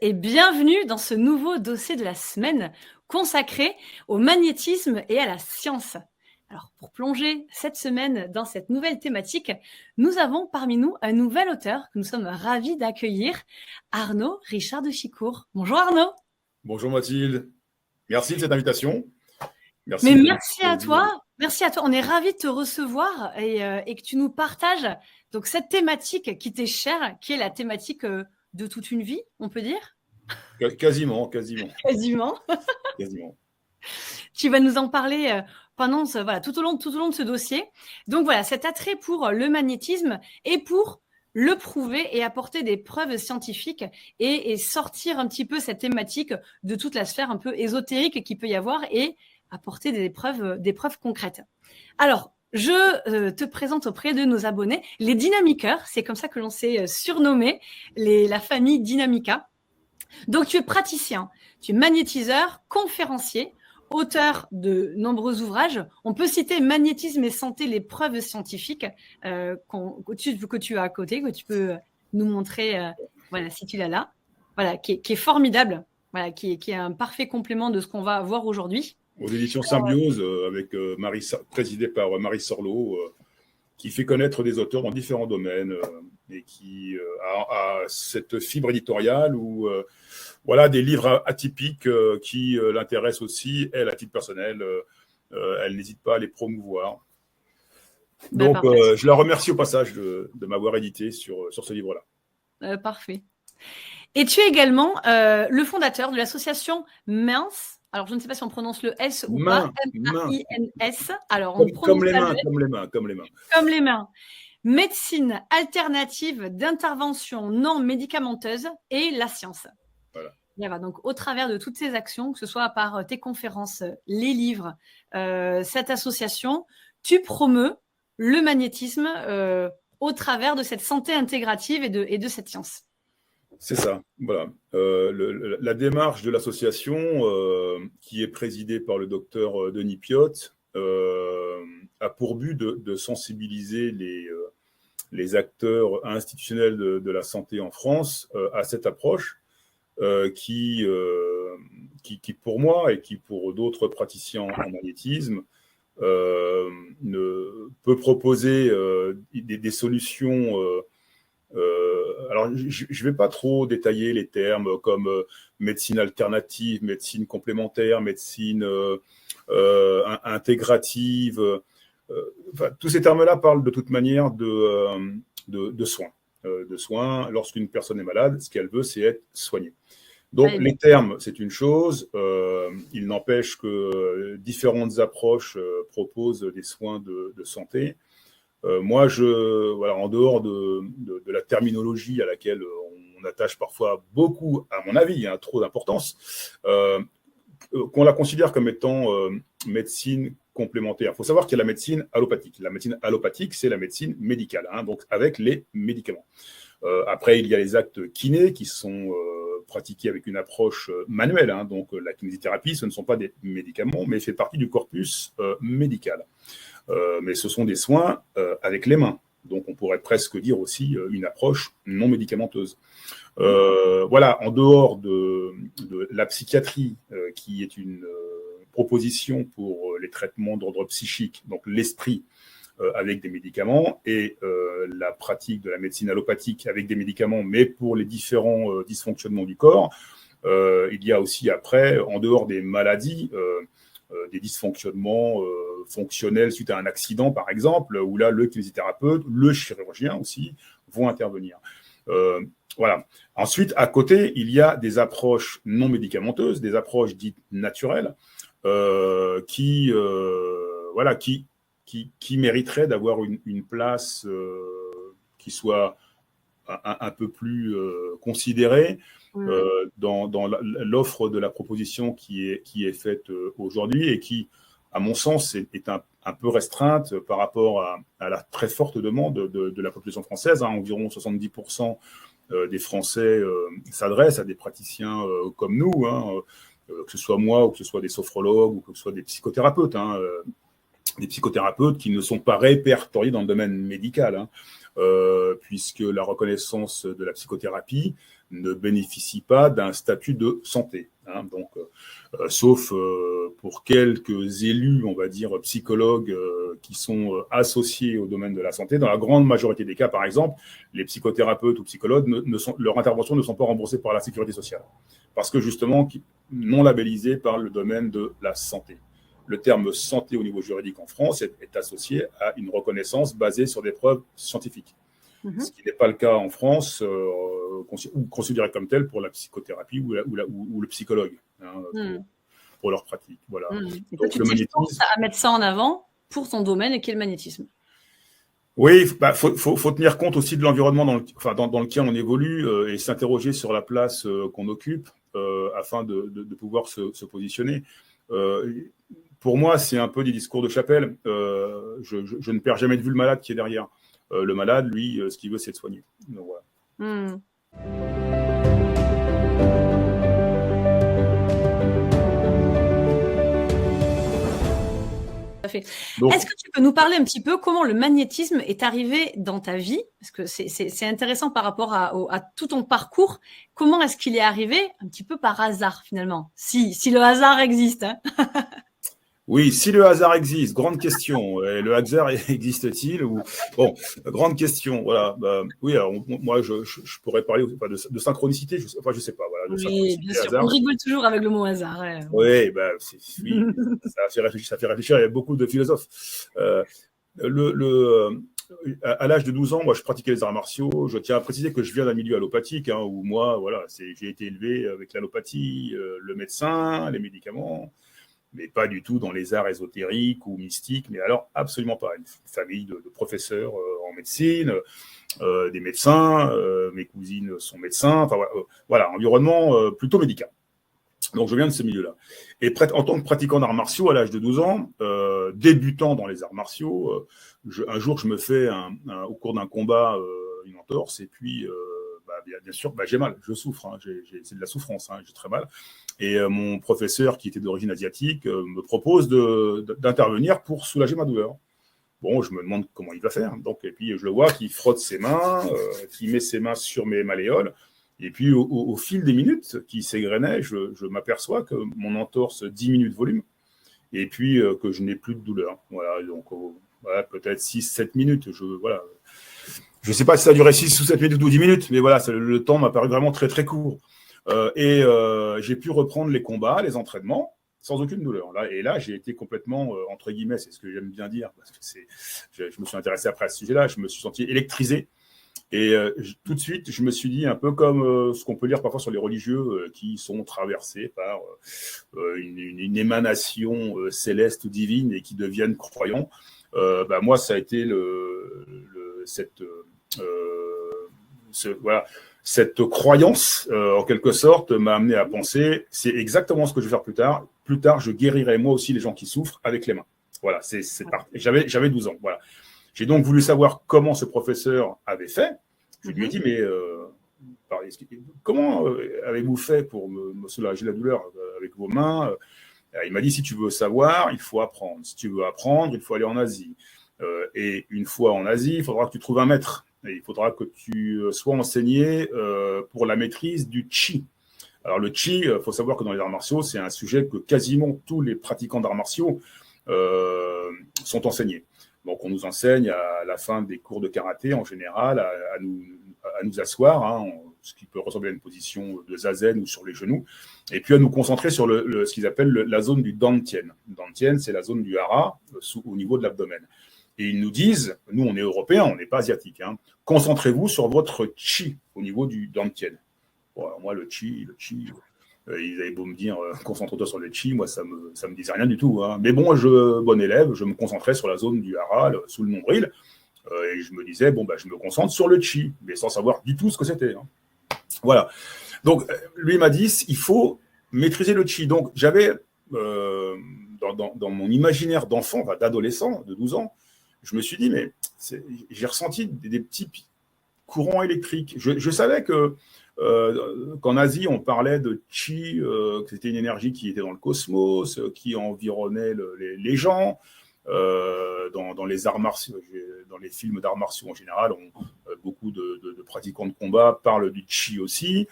et bienvenue dans ce nouveau dossier de la semaine consacré au magnétisme et à la science. Alors, pour plonger cette semaine dans cette nouvelle thématique, nous avons parmi nous un nouvel auteur que nous sommes ravis d'accueillir, Arnaud Richard de Chicourt. Bonjour Arnaud. Bonjour Mathilde, merci de cette invitation. Mais merci à toi. Merci à toi. On est ravis de te recevoir et que tu nous partages donc cette thématique qui t'est chère, qui est la thématique de toute une vie, on peut dire. Quasiment. Tu vas nous en parler pendant tout au long de ce dossier. Donc voilà, cet attrait pour le magnétisme et pour le prouver et apporter des preuves scientifiques et sortir un petit peu cette thématique de toute la sphère un peu ésotérique qu'il peut y avoir et apporter des preuves concrètes. Alors, je te présente auprès de nos abonnés les dynamiqueurs, c'est comme ça que l'on s'est surnommé, la famille Dynamica. Donc, tu es praticien, tu es magnétiseur, conférencier, auteur de nombreux ouvrages. On peut citer Magnétisme et santé, les preuves scientifiques que tu as à côté, que tu peux nous montrer, si tu l'as là, qui est formidable, qui est un parfait complément de ce qu'on va voir aujourd'hui. Aux éditions Symbiose, présidé par Marie Sorlot, qui fait connaître des auteurs dans différents domaines et qui a cette fibre éditoriale où des livres atypiques qui l'intéressent aussi, elle, à titre personnel. Elle n'hésite pas à les promouvoir. Donc, je la remercie au passage de m'avoir édité sur ce livre-là. Parfait. Et tu es également le fondateur de l'association Mince. Alors, je ne sais pas si on prononce le S ou pas. M-A-I-N-S. Alors, on comme les mains. Comme les mains. Médecine alternative d'intervention non médicamenteuse et la science. Voilà. Donc, au travers de toutes ces actions, que ce soit par tes conférences, les livres, cette association, tu promeus le magnétisme au travers de cette santé intégrative et de cette science. C'est ça, voilà. La démarche de l'association, qui est présidée par le docteur Denis Piot, a pour but de sensibiliser les acteurs institutionnels de la santé en France à cette approche qui, pour moi et qui pour d'autres praticiens en magnétisme, peut proposer des solutions. Alors, je ne vais pas trop détailler les termes comme médecine alternative, médecine complémentaire, médecine intégrative. Tous ces termes-là parlent de toute manière de soins. De soins, lorsqu'une personne est malade, ce qu'elle veut, c'est être soignée. Donc, les termes, c'est une chose. Il n'empêche que différentes approches proposent des soins de santé. Moi, en dehors de la terminologie à laquelle on attache parfois beaucoup, à mon avis, trop d'importance, qu'on la considère comme étant médecine complémentaire. Il faut savoir qu'il y a la médecine allopathique. La médecine allopathique, c'est la médecine médicale, donc avec les médicaments. Après, il y a les actes kinés qui sont pratiqués avec une approche manuelle. Donc, la kinésithérapie, ce ne sont pas des médicaments, mais fait partie du corpus médical. Mais ce sont des soins avec les mains. Donc, on pourrait presque dire aussi une approche non médicamenteuse. En dehors de la psychiatrie, qui est une proposition pour les traitements d'ordre psychique, donc l'esprit avec des médicaments, et la pratique de la médecine allopathique avec des médicaments, mais pour les différents dysfonctionnements du corps, il y a aussi après, en dehors des maladies, des dysfonctionnements fonctionnels suite à un accident, par exemple, où là, le kinésithérapeute, le chirurgien aussi, vont intervenir. Ensuite, à côté, il y a des approches non médicamenteuses, des approches dites naturelles, qui mériteraient d'avoir une place qui soit un peu plus considérée dans l'offre de la proposition qui est faite aujourd'hui et qui, à mon sens, est un peu restreinte par rapport à la très forte demande de la population française. Environ 70% des Français s'adressent à des praticiens comme nous, que ce soit moi ou que ce soit des sophrologues ou que ce soit des psychothérapeutes. Des psychothérapeutes qui ne sont pas répertoriés dans le domaine médical. puisque la reconnaissance de la psychothérapie ne bénéficie pas d'un statut de santé. Hein, donc, sauf pour quelques élus, on va dire psychologues, qui sont associés au domaine de la santé. Dans la grande majorité des cas, par exemple, les psychothérapeutes ou psychologues, leurs interventions ne sont pas remboursées par la sécurité sociale, parce que justement, non labellisées par le domaine de la santé. Le terme santé au niveau juridique en France est associé à une reconnaissance basée sur des preuves scientifiques. Ce qui n'est pas le cas en France, ou considéré comme tel pour la psychothérapie ou le psychologue, hein, pour leur pratique. Voilà. Et donc, tu penses à mettre ça en avant pour ton domaine, et qui est le magnétisme. Oui, faut tenir compte aussi de l'environnement dans lequel on évolue, et s'interroger sur la place qu'on occupe, afin de pouvoir se positionner. Pour moi, c'est un peu des discours de chapelle. Je ne perds jamais de vue le malade qui est derrière. Le malade, lui, ce qu'il veut, c'est de soigner. Donc, voilà. Est-ce que tu peux nous parler un petit peu comment le magnétisme est arrivé dans ta vie? Parce que c'est intéressant par rapport à tout ton parcours. Comment est-ce qu'il est arrivé un petit peu par hasard, finalement? Si le hasard existe, hein. Oui, si le hasard existe, grande question. Le hasard existe-t-il? Bon, grande question. Voilà. Oui, alors moi, je pourrais parler de synchronicité. Je sais pas. Voilà, oui, bien sûr. Hasard. On rigole toujours avec le mot hasard. Ouais. Oui, oui, ça fait réfléchir. Il y a beaucoup de philosophes. À l'âge de 12 ans, moi, je pratiquais les arts martiaux. Je tiens à préciser que je viens d'un milieu allopathique, hein, où moi, voilà, j'ai été élevé avec l'allopathie, le médecin, les médicaments, mais pas du tout dans les arts ésotériques ou mystiques, mais alors absolument pas. Une famille de professeurs en médecine, des médecins, mes cousines sont médecins, enfin voilà, environnement plutôt médical. Donc je viens de ce milieu-là. Et en tant que pratiquant d'arts martiaux, à l'âge de 12 ans, débutant dans les arts martiaux, un jour je me fais au cours d'un combat une entorse, et puis bien sûr, j'ai mal, je souffre, hein, c'est de la souffrance, hein, j'ai très mal. Et mon professeur, qui était d'origine asiatique, me propose d'intervenir pour soulager ma douleur. Bon, je me demande comment il va faire. Donc, et puis je le vois qui frotte ses mains, qui met ses mains sur mes malléoles. Et puis au fil des minutes qui s'égrenaient, je m'aperçois que mon entorse diminue de volume, et puis que je n'ai plus de douleur. Voilà, donc voilà, peut-être 6-7 minutes. Je ne sais pas si ça a duré 6 ou 7 minutes ou 10 minutes, mais voilà, le temps m'a paru vraiment très très court. Et j'ai pu reprendre les combats, les entraînements, sans aucune douleur. Là, j'ai été complètement, entre guillemets, c'est ce que j'aime bien dire, parce que je me suis intéressé après à ce sujet-là, je me suis senti électrisé. Et tout de suite, je me suis dit, un peu comme ce qu'on peut lire parfois sur les religieux qui sont traversés par une émanation céleste ou divine et qui deviennent croyants. Moi, ça a été cette croyance, en quelque sorte, m'a amené à penser, c'est exactement ce que je vais faire plus tard. Plus tard, je guérirai moi aussi les gens qui souffrent avec les mains. Voilà, c'est parti. J'avais 12 ans. Voilà. J'ai donc voulu savoir comment ce professeur avait fait. Je lui ai dit, mais comment avez-vous fait pour me soulager la douleur avec vos mains? Il m'a dit, si tu veux savoir, il faut apprendre. Si tu veux apprendre, il faut aller en Asie. Et une fois en Asie, il faudra que tu trouves un maître. Et il faudra que tu sois enseigné pour la maîtrise du chi. Alors le chi, il faut savoir que dans les arts martiaux, c'est un sujet que quasiment tous les pratiquants d'arts martiaux sont enseignés. Donc on nous enseigne à la fin des cours de karaté en général à nous asseoir, hein, ce qui peut ressembler à une position de zazen ou sur les genoux, et puis à nous concentrer sur ce qu'ils appellent la zone du dantian. Dantian, c'est la zone du hara au niveau de l'abdomen. Et ils nous disent, nous on est européens, on n'est pas asiatiques, hein, concentrez-vous sur votre chi au niveau du dantian. Bon, alors moi le chi, ils avaient beau me dire concentre-toi sur le chi, moi ça me disait rien du tout, hein. Mais bon, bon élève, je me concentrais sur la zone du hara, sous le nombril, et je me disais je me concentre sur le chi, mais sans savoir du tout ce que c'était, hein. Voilà. Donc lui m'a dit il faut maîtriser le chi. Donc j'avais dans mon imaginaire d'enfant, d'adolescent de 12 ans, je me suis dit mais j'ai ressenti des petits courants électriques. Je savais que qu'en Asie, on parlait de chi, que c'était une énergie qui était dans le cosmos, qui environnait les gens. dans les arts martiaux, dans les films d'arts martiaux en général, beaucoup de pratiquants de combat parlent du chi aussi.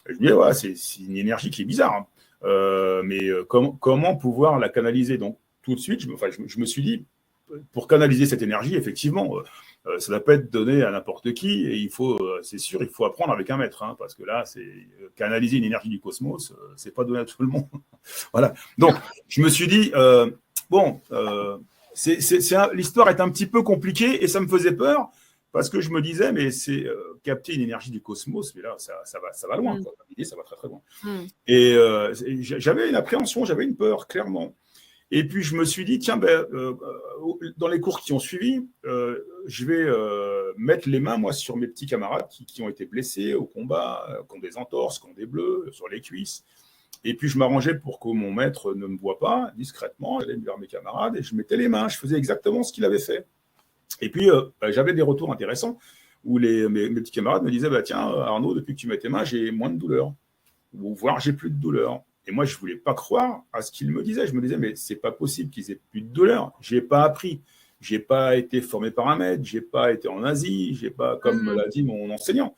Je me dis, ouais, c'est une énergie qui est bizarre, hein. Mais comment pouvoir la canaliser? Donc, tout de suite, je me suis dit, pour canaliser cette énergie, effectivement, ça ne va pas être donné à n'importe qui, et c'est sûr, il faut apprendre avec un maître, hein, parce que là, canaliser une énergie du cosmos, c'est pas donné à tout le monde. Voilà. Donc, je me suis dit, l'histoire est un petit peu compliquée, et ça me faisait peur, parce que je me disais, mais c'est capter une énergie du cosmos, mais là, ça va loin, quoi. L'idée, ça va très, très loin. Et j'avais une appréhension, j'avais une peur, clairement. Et puis, je me suis dit, tiens, dans les cours qui ont suivi, je vais mettre les mains, moi, sur mes petits camarades qui ont été blessés au combat, qui ont des entorses, qui ont des bleus sur les cuisses. Et puis, je m'arrangeais pour que mon maître ne me voie pas, discrètement. J'allais vers mes camarades et je mettais les mains. Je faisais exactement ce qu'il avait fait. Et puis, j'avais des retours intéressants où mes petits camarades me disaient, tiens, Arnaud, depuis que tu mets tes mains, j'ai moins de douleur. Ou voire, j'ai plus de douleur. Et moi, je ne voulais pas croire à ce qu'il me disait. Je me disais, mais ce n'est pas possible qu'ils aient plus de douleur. Je n'ai pas appris. Je n'ai pas été formé par un maître. Je n'ai pas été en Asie. Je n'ai pas, comme me l'a dit mon enseignant.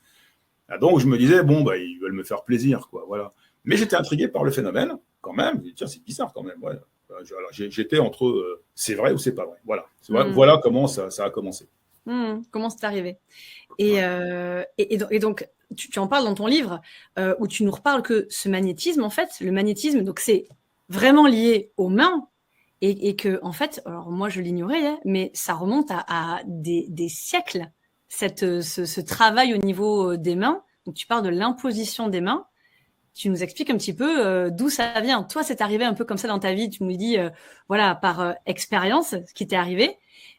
Donc, je me disais, ils veulent me faire plaisir, quoi. Voilà. Mais j'étais intrigué par le phénomène, quand même. Je me disais, tiens, c'est bizarre, quand même. Ouais. Alors, j'étais entre c'est vrai ou c'est pas vrai. Voilà. Voilà comment ça a commencé. Comment c'est arrivé. Et donc, tu en parles dans ton livre où tu nous reparles que ce magnétisme, en fait, le magnétisme, donc c'est vraiment lié aux mains et que, en fait, alors moi je l'ignorais, hein, mais ça remonte à des siècles, ce travail au niveau des mains. Donc tu parles de l'imposition des mains. Tu nous expliques un petit peu d'où ça vient. Toi, c'est arrivé un peu comme ça dans ta vie. Tu nous dis, voilà, par expérience, ce qui t'est arrivé.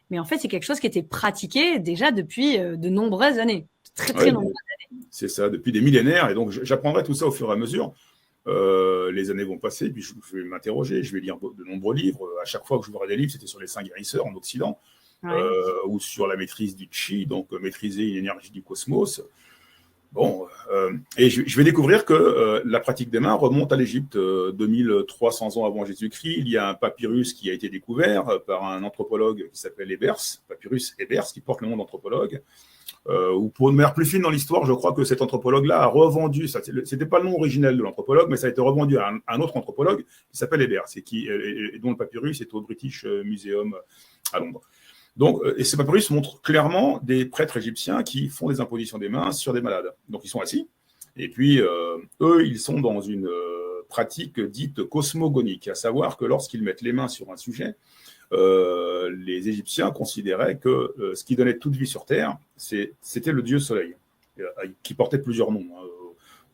Mais en fait, c'est quelque chose qui était pratiqué déjà depuis de nombreuses années. Très, très nombreuses années. C'est ça, depuis des millénaires. Et donc, j'apprendrai tout ça au fur et à mesure. Les années vont passer, puis je vais m'interroger. Je vais lire de nombreux livres. À chaque fois que je vois des livres, c'était sur les 5 guérisseurs en Occident, ou sur la maîtrise du chi, donc maîtriser une énergie du cosmos. Bon, et je vais découvrir que la pratique des mains remonte à l'Égypte 2300 ans avant Jésus-Christ. Il y a un papyrus qui a été découvert par un anthropologue qui s'appelle Ebers, papyrus Ebers, qui porte le nom d'anthropologue. Ou pour une manière plus fine dans l'histoire, je crois que cet anthropologue-là a revendu, c'était pas le nom originel de l'anthropologue, mais ça a été revendu à un autre anthropologue qui s'appelle Ebers et dont le papyrus est au British Museum à Londres. Donc, et ce papyrus montre clairement des prêtres égyptiens qui font des impositions des mains sur des malades. Donc, ils sont assis, et puis eux, ils sont dans une pratique dite cosmogonique, à savoir que lorsqu'ils mettent les mains sur un sujet, les Égyptiens considéraient que ce qui donnait toute vie sur Terre, c'était le dieu soleil, qui portait plusieurs noms, hein,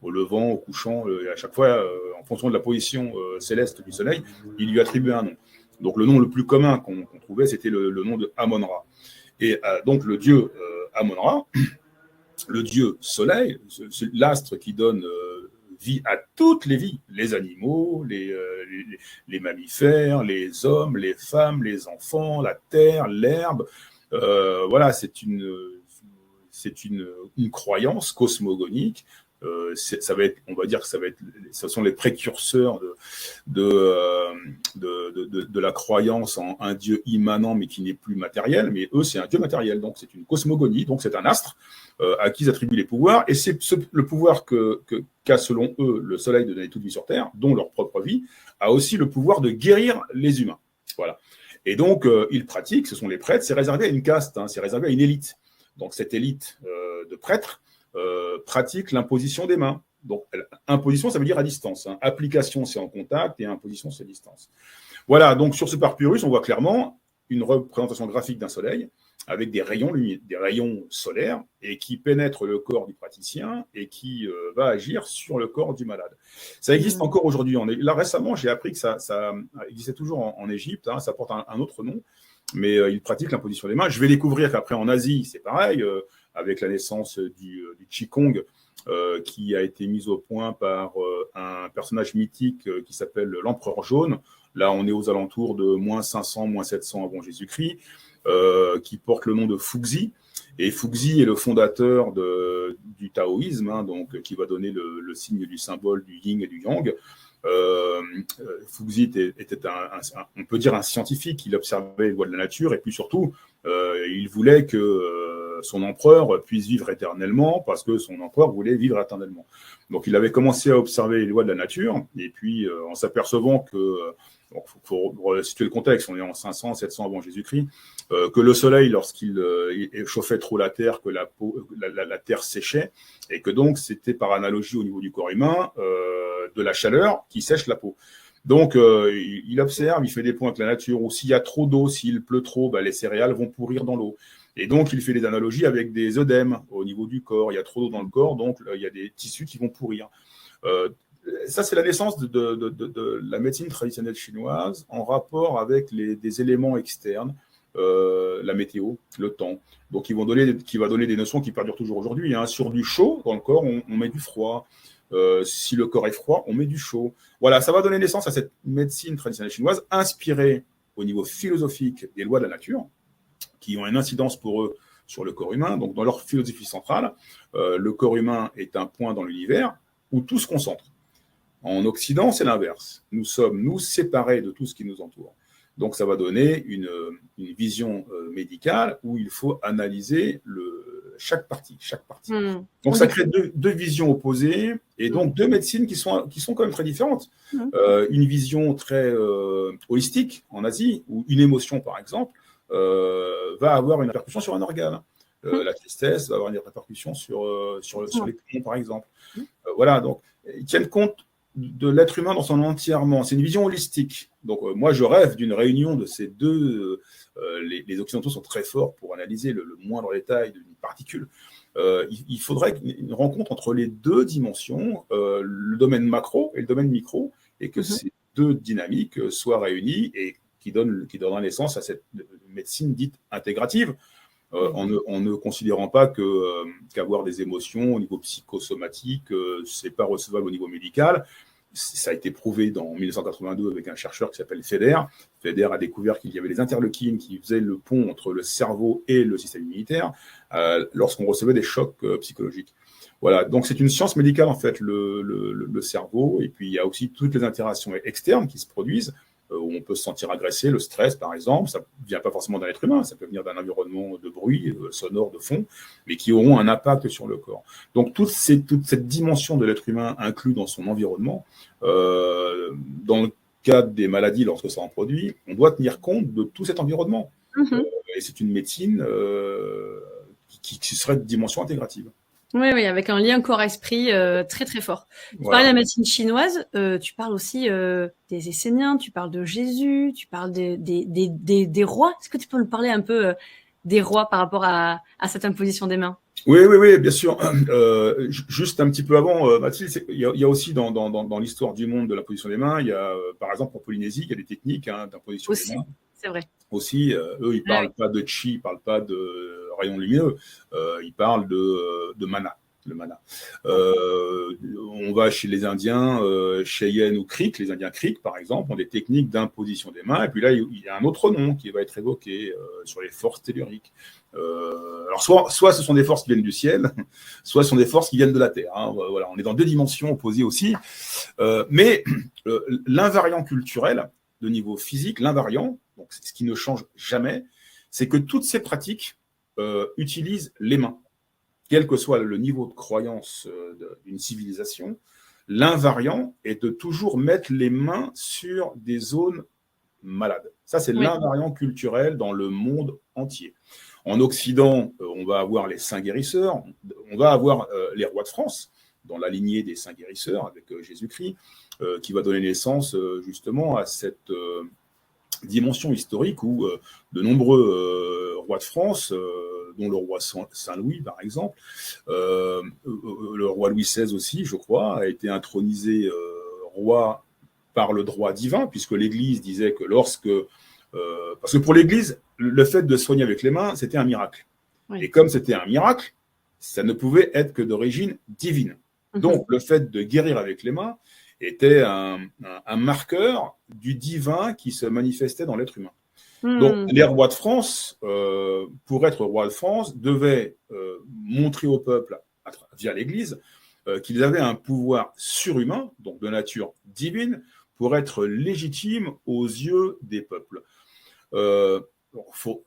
au levant, au couchant, et à chaque fois, en fonction de la position céleste du soleil, il lui attribuait un nom. Donc le nom le plus commun qu'on trouvait, c'était le nom de Amon-Ra. Et donc le dieu Amon-Ra, le dieu soleil, l'astre qui donne vie à toutes les vies, les animaux, les mammifères, les hommes, les femmes, les enfants, la terre, l'herbe. Voilà, c'est une croyance cosmogonique. Ça va être, on va dire que ce sont les précurseurs de la croyance en un dieu immanent mais qui n'est plus matériel, mais eux c'est un dieu matériel, donc c'est une cosmogonie, donc c'est un astre à qui ils attribuent les pouvoirs, et c'est le pouvoir qu'a selon eux le soleil de donner toute vie sur Terre, dont leur propre vie, a aussi le pouvoir de guérir les humains. Voilà. Et donc ils pratiquent, ce sont les prêtres, c'est réservé à une caste, hein, c'est réservé à une élite. Donc cette élite de prêtres pratique l'imposition des mains. Donc, imposition, ça veut dire à distance. Hein. Application, c'est en contact, et imposition, c'est à distance. Voilà, donc sur ce papyrus, on voit clairement une représentation graphique d'un soleil avec des rayons solaires et qui pénètrent le corps du praticien et qui va agir sur le corps du malade. Ça existe encore aujourd'hui. Là, récemment, j'ai appris que ça existait toujours en Égypte. Hein, ça porte un autre nom, mais ils pratiquent l'imposition des mains. Je vais découvrir qu'après, en Asie, c'est pareil. Avec la naissance du Qigong, qui a été mise au point par un personnage mythique qui s'appelle l'Empereur Jaune. Là, on est aux alentours de moins 500, moins 700 avant Jésus-Christ, qui porte le nom de Fuxi. Et Fuxi est le fondateur du taoïsme, hein, donc, qui va donner le signe du symbole du yin et du yang. Fugit était on peut dire un scientifique. Il observait les lois de la nature et puis surtout, il voulait que son empereur puisse vivre éternellement parce que son empereur voulait vivre éternellement. Donc, il avait commencé à observer les lois de la nature et puis en s'apercevant que il faut situer le contexte, on est en 500, 700 avant Jésus-Christ, que le soleil, lorsqu'il chauffait trop la terre, que la terre séchait, et que donc c'était par analogie au niveau du corps humain de la chaleur qui sèche la peau. Donc il observe, il fait des points avec la nature, ou s'il y a trop d'eau, s'il pleut trop, les céréales vont pourrir dans l'eau. Et donc il fait des analogies avec des œdèmes au niveau du corps. Il y a trop d'eau dans le corps, donc il y a des tissus qui vont pourrir. Ça, c'est la naissance de la médecine traditionnelle chinoise en rapport avec des éléments externes, la météo, le temps. Donc, qui va donner des notions qui perdurent toujours aujourd'hui. Sur du chaud, dans le corps, on met du froid. Si le corps est froid, on met du chaud. Voilà, ça va donner naissance à cette médecine traditionnelle chinoise inspirée au niveau philosophique des lois de la nature, qui ont une incidence pour eux sur le corps humain. Donc, dans leur philosophie centrale, le corps humain est un point dans l'univers où tout se concentre. En Occident, c'est l'inverse. Nous sommes, nous, séparés de tout ce qui nous entoure. Donc, ça va donner une vision médicale où il faut analyser chaque partie. Donc, ça crée deux visions opposées et donc deux médecines qui sont quand même très différentes. Une vision très holistique en Asie, où une émotion, par exemple, va avoir une répercussion sur un organe. La tristesse va avoir une répercussion sur les poumons, par exemple. Voilà, donc, ils tiennent compte de l'être humain dans son entièrement. C'est une vision holistique. Donc, moi, je rêve d'une réunion de ces deux. Les Occidentaux sont très forts pour analyser le moindre détail d'une particule. Il faudrait une rencontre entre les deux dimensions, le domaine macro et le domaine micro, et que ces deux dynamiques soient réunies et qui donnera naissance à cette médecine dite intégrative, en ne considérant pas qu'avoir des émotions au niveau psychosomatique, c'est pas recevable au niveau médical. Ça a été prouvé en 1982 avec un chercheur qui s'appelle Feder. Feder a découvert qu'il y avait des interleukines qui faisaient le pont entre le cerveau et le système immunitaire lorsqu'on recevait des chocs psychologiques. Voilà, donc c'est une science médicale en fait, le cerveau, et puis il y a aussi toutes les interactions externes qui se produisent, où on peut se sentir agressé, le stress par exemple, ça ne vient pas forcément d'un être humain, ça peut venir d'un environnement de bruit, sonore, de fond, mais qui auront un impact sur le corps. Donc toute cette dimension de l'être humain inclue dans son environnement, dans le cadre des maladies, lorsque ça en produit, on doit tenir compte de tout cet environnement. Et c'est une médecine qui serait de dimension intégrative. Oui, avec un lien corps-esprit très très fort. Tu parlais de la médecine chinoise, tu parles aussi des Esséniens, tu parles de Jésus, tu parles des rois. Est-ce que tu peux nous parler un peu des rois par rapport à cette imposition des mains? Oui, bien sûr. Juste un petit peu avant, Mathilde, il y a aussi dans l'histoire du monde de l'imposition des mains, il y a par exemple en Polynésie, il y a des techniques d'imposition des mains. C'est vrai. Aussi, eux, ils parlent pas de chi, ils parlent pas de rayons lumineux, ils parlent de mana, le mana. On va chez les Indiens, Cheyenne ou Creek, les Indiens Creek, par exemple, ont des techniques d'imposition des mains, et puis là, il y a un autre nom qui va être évoqué sur les forces telluriques. Alors, soit ce sont des forces qui viennent du ciel, soit ce sont des forces qui viennent de la Terre. Voilà, on est dans deux dimensions opposées aussi. Mais l'invariant culturel, de niveau physique, l'invariant, donc c'est ce qui ne change jamais, c'est que toutes ces pratiques utilisent les mains. Quel que soit le niveau de croyance d'une civilisation, l'invariant est de toujours mettre les mains sur des zones malades. Ça, c'est l'invariant culturel dans le monde entier. En Occident, on va avoir les saints guérisseurs, on va avoir les rois de France, dans la lignée des saints guérisseurs avec Jésus-Christ, qui va donner naissance justement à cette dimension historique où de nombreux rois de France, dont le roi Saint-Louis par exemple, le roi Louis XVI aussi, je crois, a été intronisé roi par le droit divin, puisque l'Église disait que parce que pour l'Église, le fait de soigner avec les mains, c'était un miracle. Et comme c'était un miracle, ça ne pouvait être que d'origine divine. Donc, le fait de guérir avec les mains était un marqueur du divin qui se manifestait dans l'être humain. Donc, les rois de France, pour être roi de France, devaient montrer au peuple, via l'Église, qu'ils avaient un pouvoir surhumain, donc de nature divine, pour être légitimes aux yeux des peuples. Faut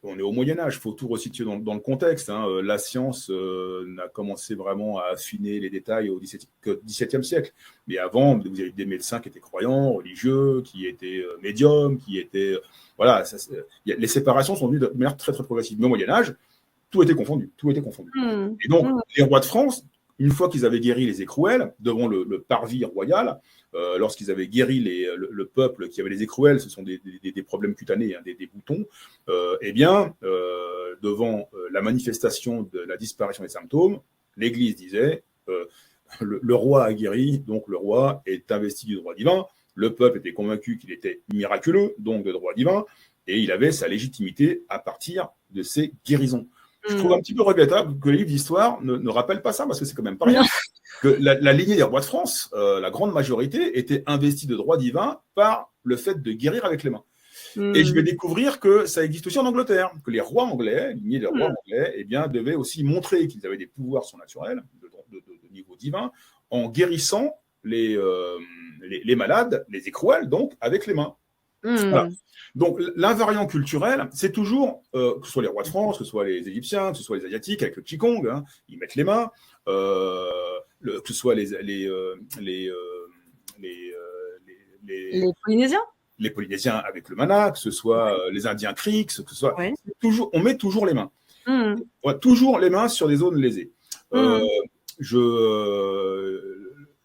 on est au Moyen-Âge, il faut tout resituer dans le contexte. La science n'a commencé vraiment à affiner les détails au XVIIe siècle. Mais avant, vous avez des médecins qui étaient croyants, religieux, qui étaient médiums, qui étaient. Voilà, les séparations sont venues de manière très, très progressive. Mais au Moyen-Âge, tout était confondu. Et donc, les rois de France, une fois qu'ils avaient guéri les écrouelles, devant le parvis royal, lorsqu'ils avaient guéri le peuple qui avait les écrouelles, ce sont des problèmes cutanés, des boutons, devant la manifestation de la disparition des symptômes, l'Église disait le roi a guéri, donc le roi est investi du droit divin. Le peuple était convaincu qu'il était miraculeux, donc de droit divin, et il avait sa légitimité à partir de ses guérisons. Je trouve un petit peu regrettable que les livres d'histoire ne rappellent pas ça, parce que c'est quand même pas rien. Que la lignée des rois de France, la grande majorité, était investie de droit divin par le fait de guérir avec les mains. Et je vais découvrir que ça existe aussi en Angleterre, que les rois anglais, lignée des rois anglais, devaient aussi montrer qu'ils avaient des pouvoirs surnaturels de niveau divin en guérissant les malades, les écrouelles, donc avec les mains. Voilà. Donc, l'invariant culturel, c'est toujours, que ce soit les rois de France, que ce soit les Égyptiens, que ce soit les Asiatiques avec le Qigong, ils mettent les mains, que ce soit les Polynésiens. Les Polynésiens avec le mana, que ce soit les Indiens Creeks, que ce soit on met toujours les mains. On met toujours les mains sur des zones lésées.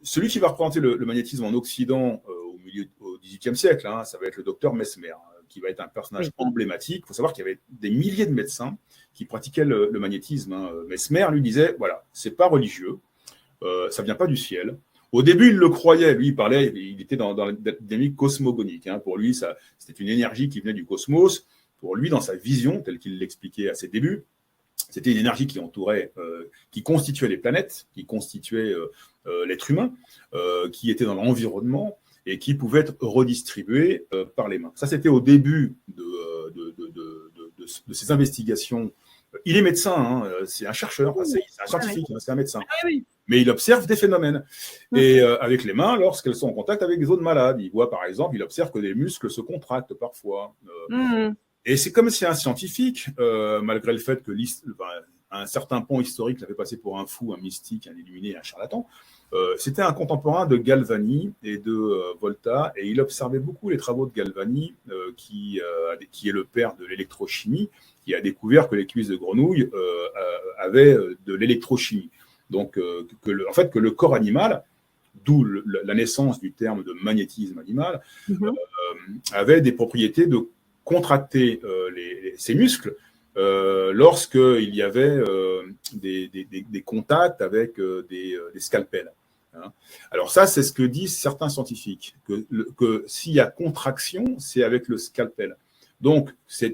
Celui qui va représenter le magnétisme en Occident au XVIIIe siècle, ça va être le docteur Mesmer, qui va être un personnage emblématique. Il faut savoir qu'il y avait des milliers de médecins qui pratiquaient le magnétisme. Mesmer lui disait, voilà, c'est pas religieux, ça vient pas du ciel. Au début, il le croyait. Lui, il était dans la dynamique cosmogonique. Pour lui, c'était une énergie qui venait du cosmos. Pour lui, dans sa vision, telle qu'il l'expliquait à ses débuts, c'était une énergie qui entourait, qui constituait les planètes, qui constituait l'être humain, qui était dans l'environnement et qui pouvait être redistribuée par les mains. Ça, c'était au début de ces investigations. Il est médecin, c'est un chercheur, c'est un scientifique, c'est un médecin. Mais il observe des phénomènes. Et avec les mains, lorsqu'elles sont en contact avec des zones malades, il voit, par exemple, il observe que les muscles se contractent parfois. Et c'est comme si un scientifique, malgré le fait que un certain pont historique l'avait passé pour un fou, un mystique, un illuminé, un charlatan, c'était un contemporain de Galvani et de Volta, et il observait beaucoup les travaux de Galvani, qui est le père de l'électrochimie, qui a découvert que les cuisses de grenouille avaient de l'électrochimie. Donc, que le corps animal, d'où la naissance du terme de magnétisme animal, avait des propriétés de contracter ses muscles lorsqu'il y avait des contacts avec des scalpels. Alors ça, c'est ce que disent certains scientifiques, que s'il y a contraction, c'est avec le scalpel. Donc,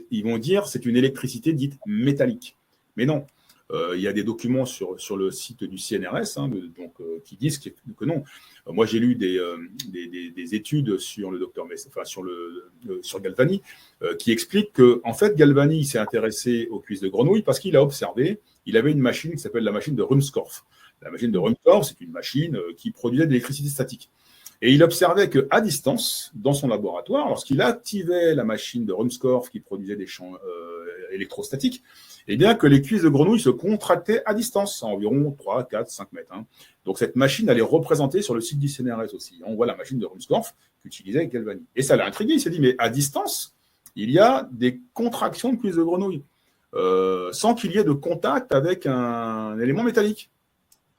ils vont dire c'est une électricité dite métallique. Mais non. Il y a des documents sur le site du CNRS qui disent que non. Moi, j'ai lu des études sur le docteur sur Galvani qui expliquent que, en fait, Galvani s'est intéressé aux cuisses de grenouille parce qu'il a observé, il avait une machine qui s'appelle la machine de Rumskorff. La machine de Rumskorff, c'est une machine qui produisait de l'électricité statique. Et il observait qu'à distance, dans son laboratoire, lorsqu'il activait la machine de Rumskorff qui produisait des champs électrostatiques, eh bien que les cuisses de grenouille se contractaient à distance, à environ 3, 4, 5 mètres. Donc cette machine, elle est représentée sur le site du CNRS aussi. On voit la machine de Rumskorff qu'utilisait Galvani. Et ça l'a intrigué, il s'est dit, mais à distance, il y a des contractions de cuisses de grenouille, sans qu'il y ait de contact avec un élément métallique.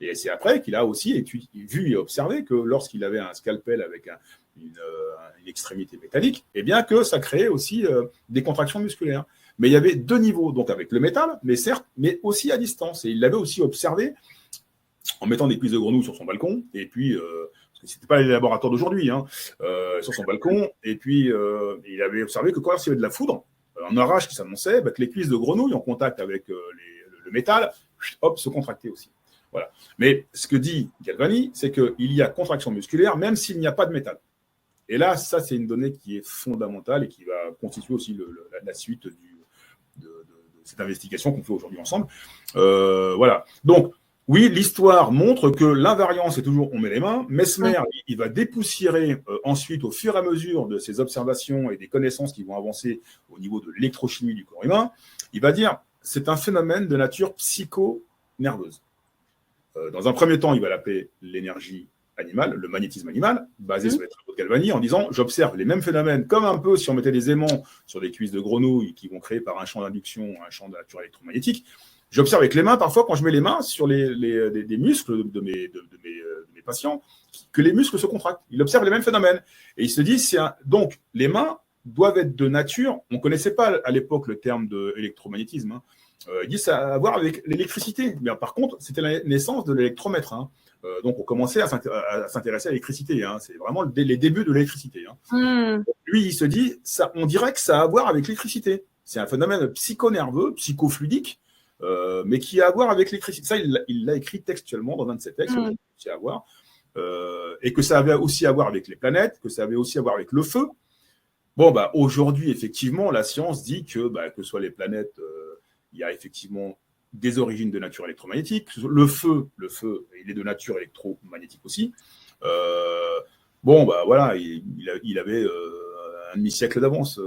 Et c'est après qu'il a aussi vu et observé que lorsqu'il avait un scalpel avec une extrémité métallique, eh bien que ça créait aussi des contractions musculaires. Mais il y avait deux niveaux, donc avec le métal, mais certes, mais aussi à distance. Et il l'avait aussi observé en mettant des cuisses de grenouille sur son balcon, et puis, parce que ce n'était pas les laboratoires d'aujourd'hui, sur son balcon, et puis il avait observé que quand il y avait de la foudre, un orage qui s'annonçait, que les cuisses de grenouille en contact avec le métal, hop, se contractaient aussi. Voilà. Mais ce que dit Galvani, c'est qu'il y a contraction musculaire même s'il n'y a pas de métal. Et là, ça, c'est une donnée qui est fondamentale et qui va constituer aussi la suite de cette investigation qu'on fait aujourd'hui ensemble. Voilà. Donc, Oui, l'histoire montre que l'invariant, c'est toujours on met les mains. Mesmer, il va dépoussiérer ensuite, au fur et à mesure de ses observations et des connaissances qui vont avancer au niveau de l'électrochimie du corps humain, il va dire c'est un phénomène de nature psycho-nerveuse. Dans un premier temps, il va l'appeler l'énergie animale, le magnétisme animal, basé sur les travaux de Galvani, en disant j'observe les mêmes phénomènes, comme un peu si on mettait des aimants sur des cuisses de grenouilles qui vont créer par un champ d'induction un champ de nature électromagnétique. J'observe avec les mains, parfois, quand je mets les mains sur des muscles de mes patients, que les muscles se contractent. Il observe les mêmes phénomènes. Et il se dit, donc, les mains doivent être de nature. On ne connaissait pas à l'époque le terme d'électromagnétisme. Il dit ça a à voir avec l'électricité. Mais par contre, c'était la naissance de l'électromètre. Donc, on commençait à s'intéresser à l'électricité. C'est vraiment les débuts de l'électricité. Lui, il se dit, on dirait que ça a à voir avec l'électricité. C'est un phénomène psychonerveux, psychofluidique, mais qui a à voir avec l'électricité. Ça, il l'a écrit textuellement dans un de ses textes, qui a à voir, et que ça avait aussi à voir avec les planètes, que ça avait aussi à voir avec le feu. Bon, aujourd'hui, effectivement, la science dit que ce soit les planètes, il y a effectivement des origines de nature électromagnétique. Le feu, il est de nature électromagnétique aussi. Voilà, il avait un demi-siècle d'avance.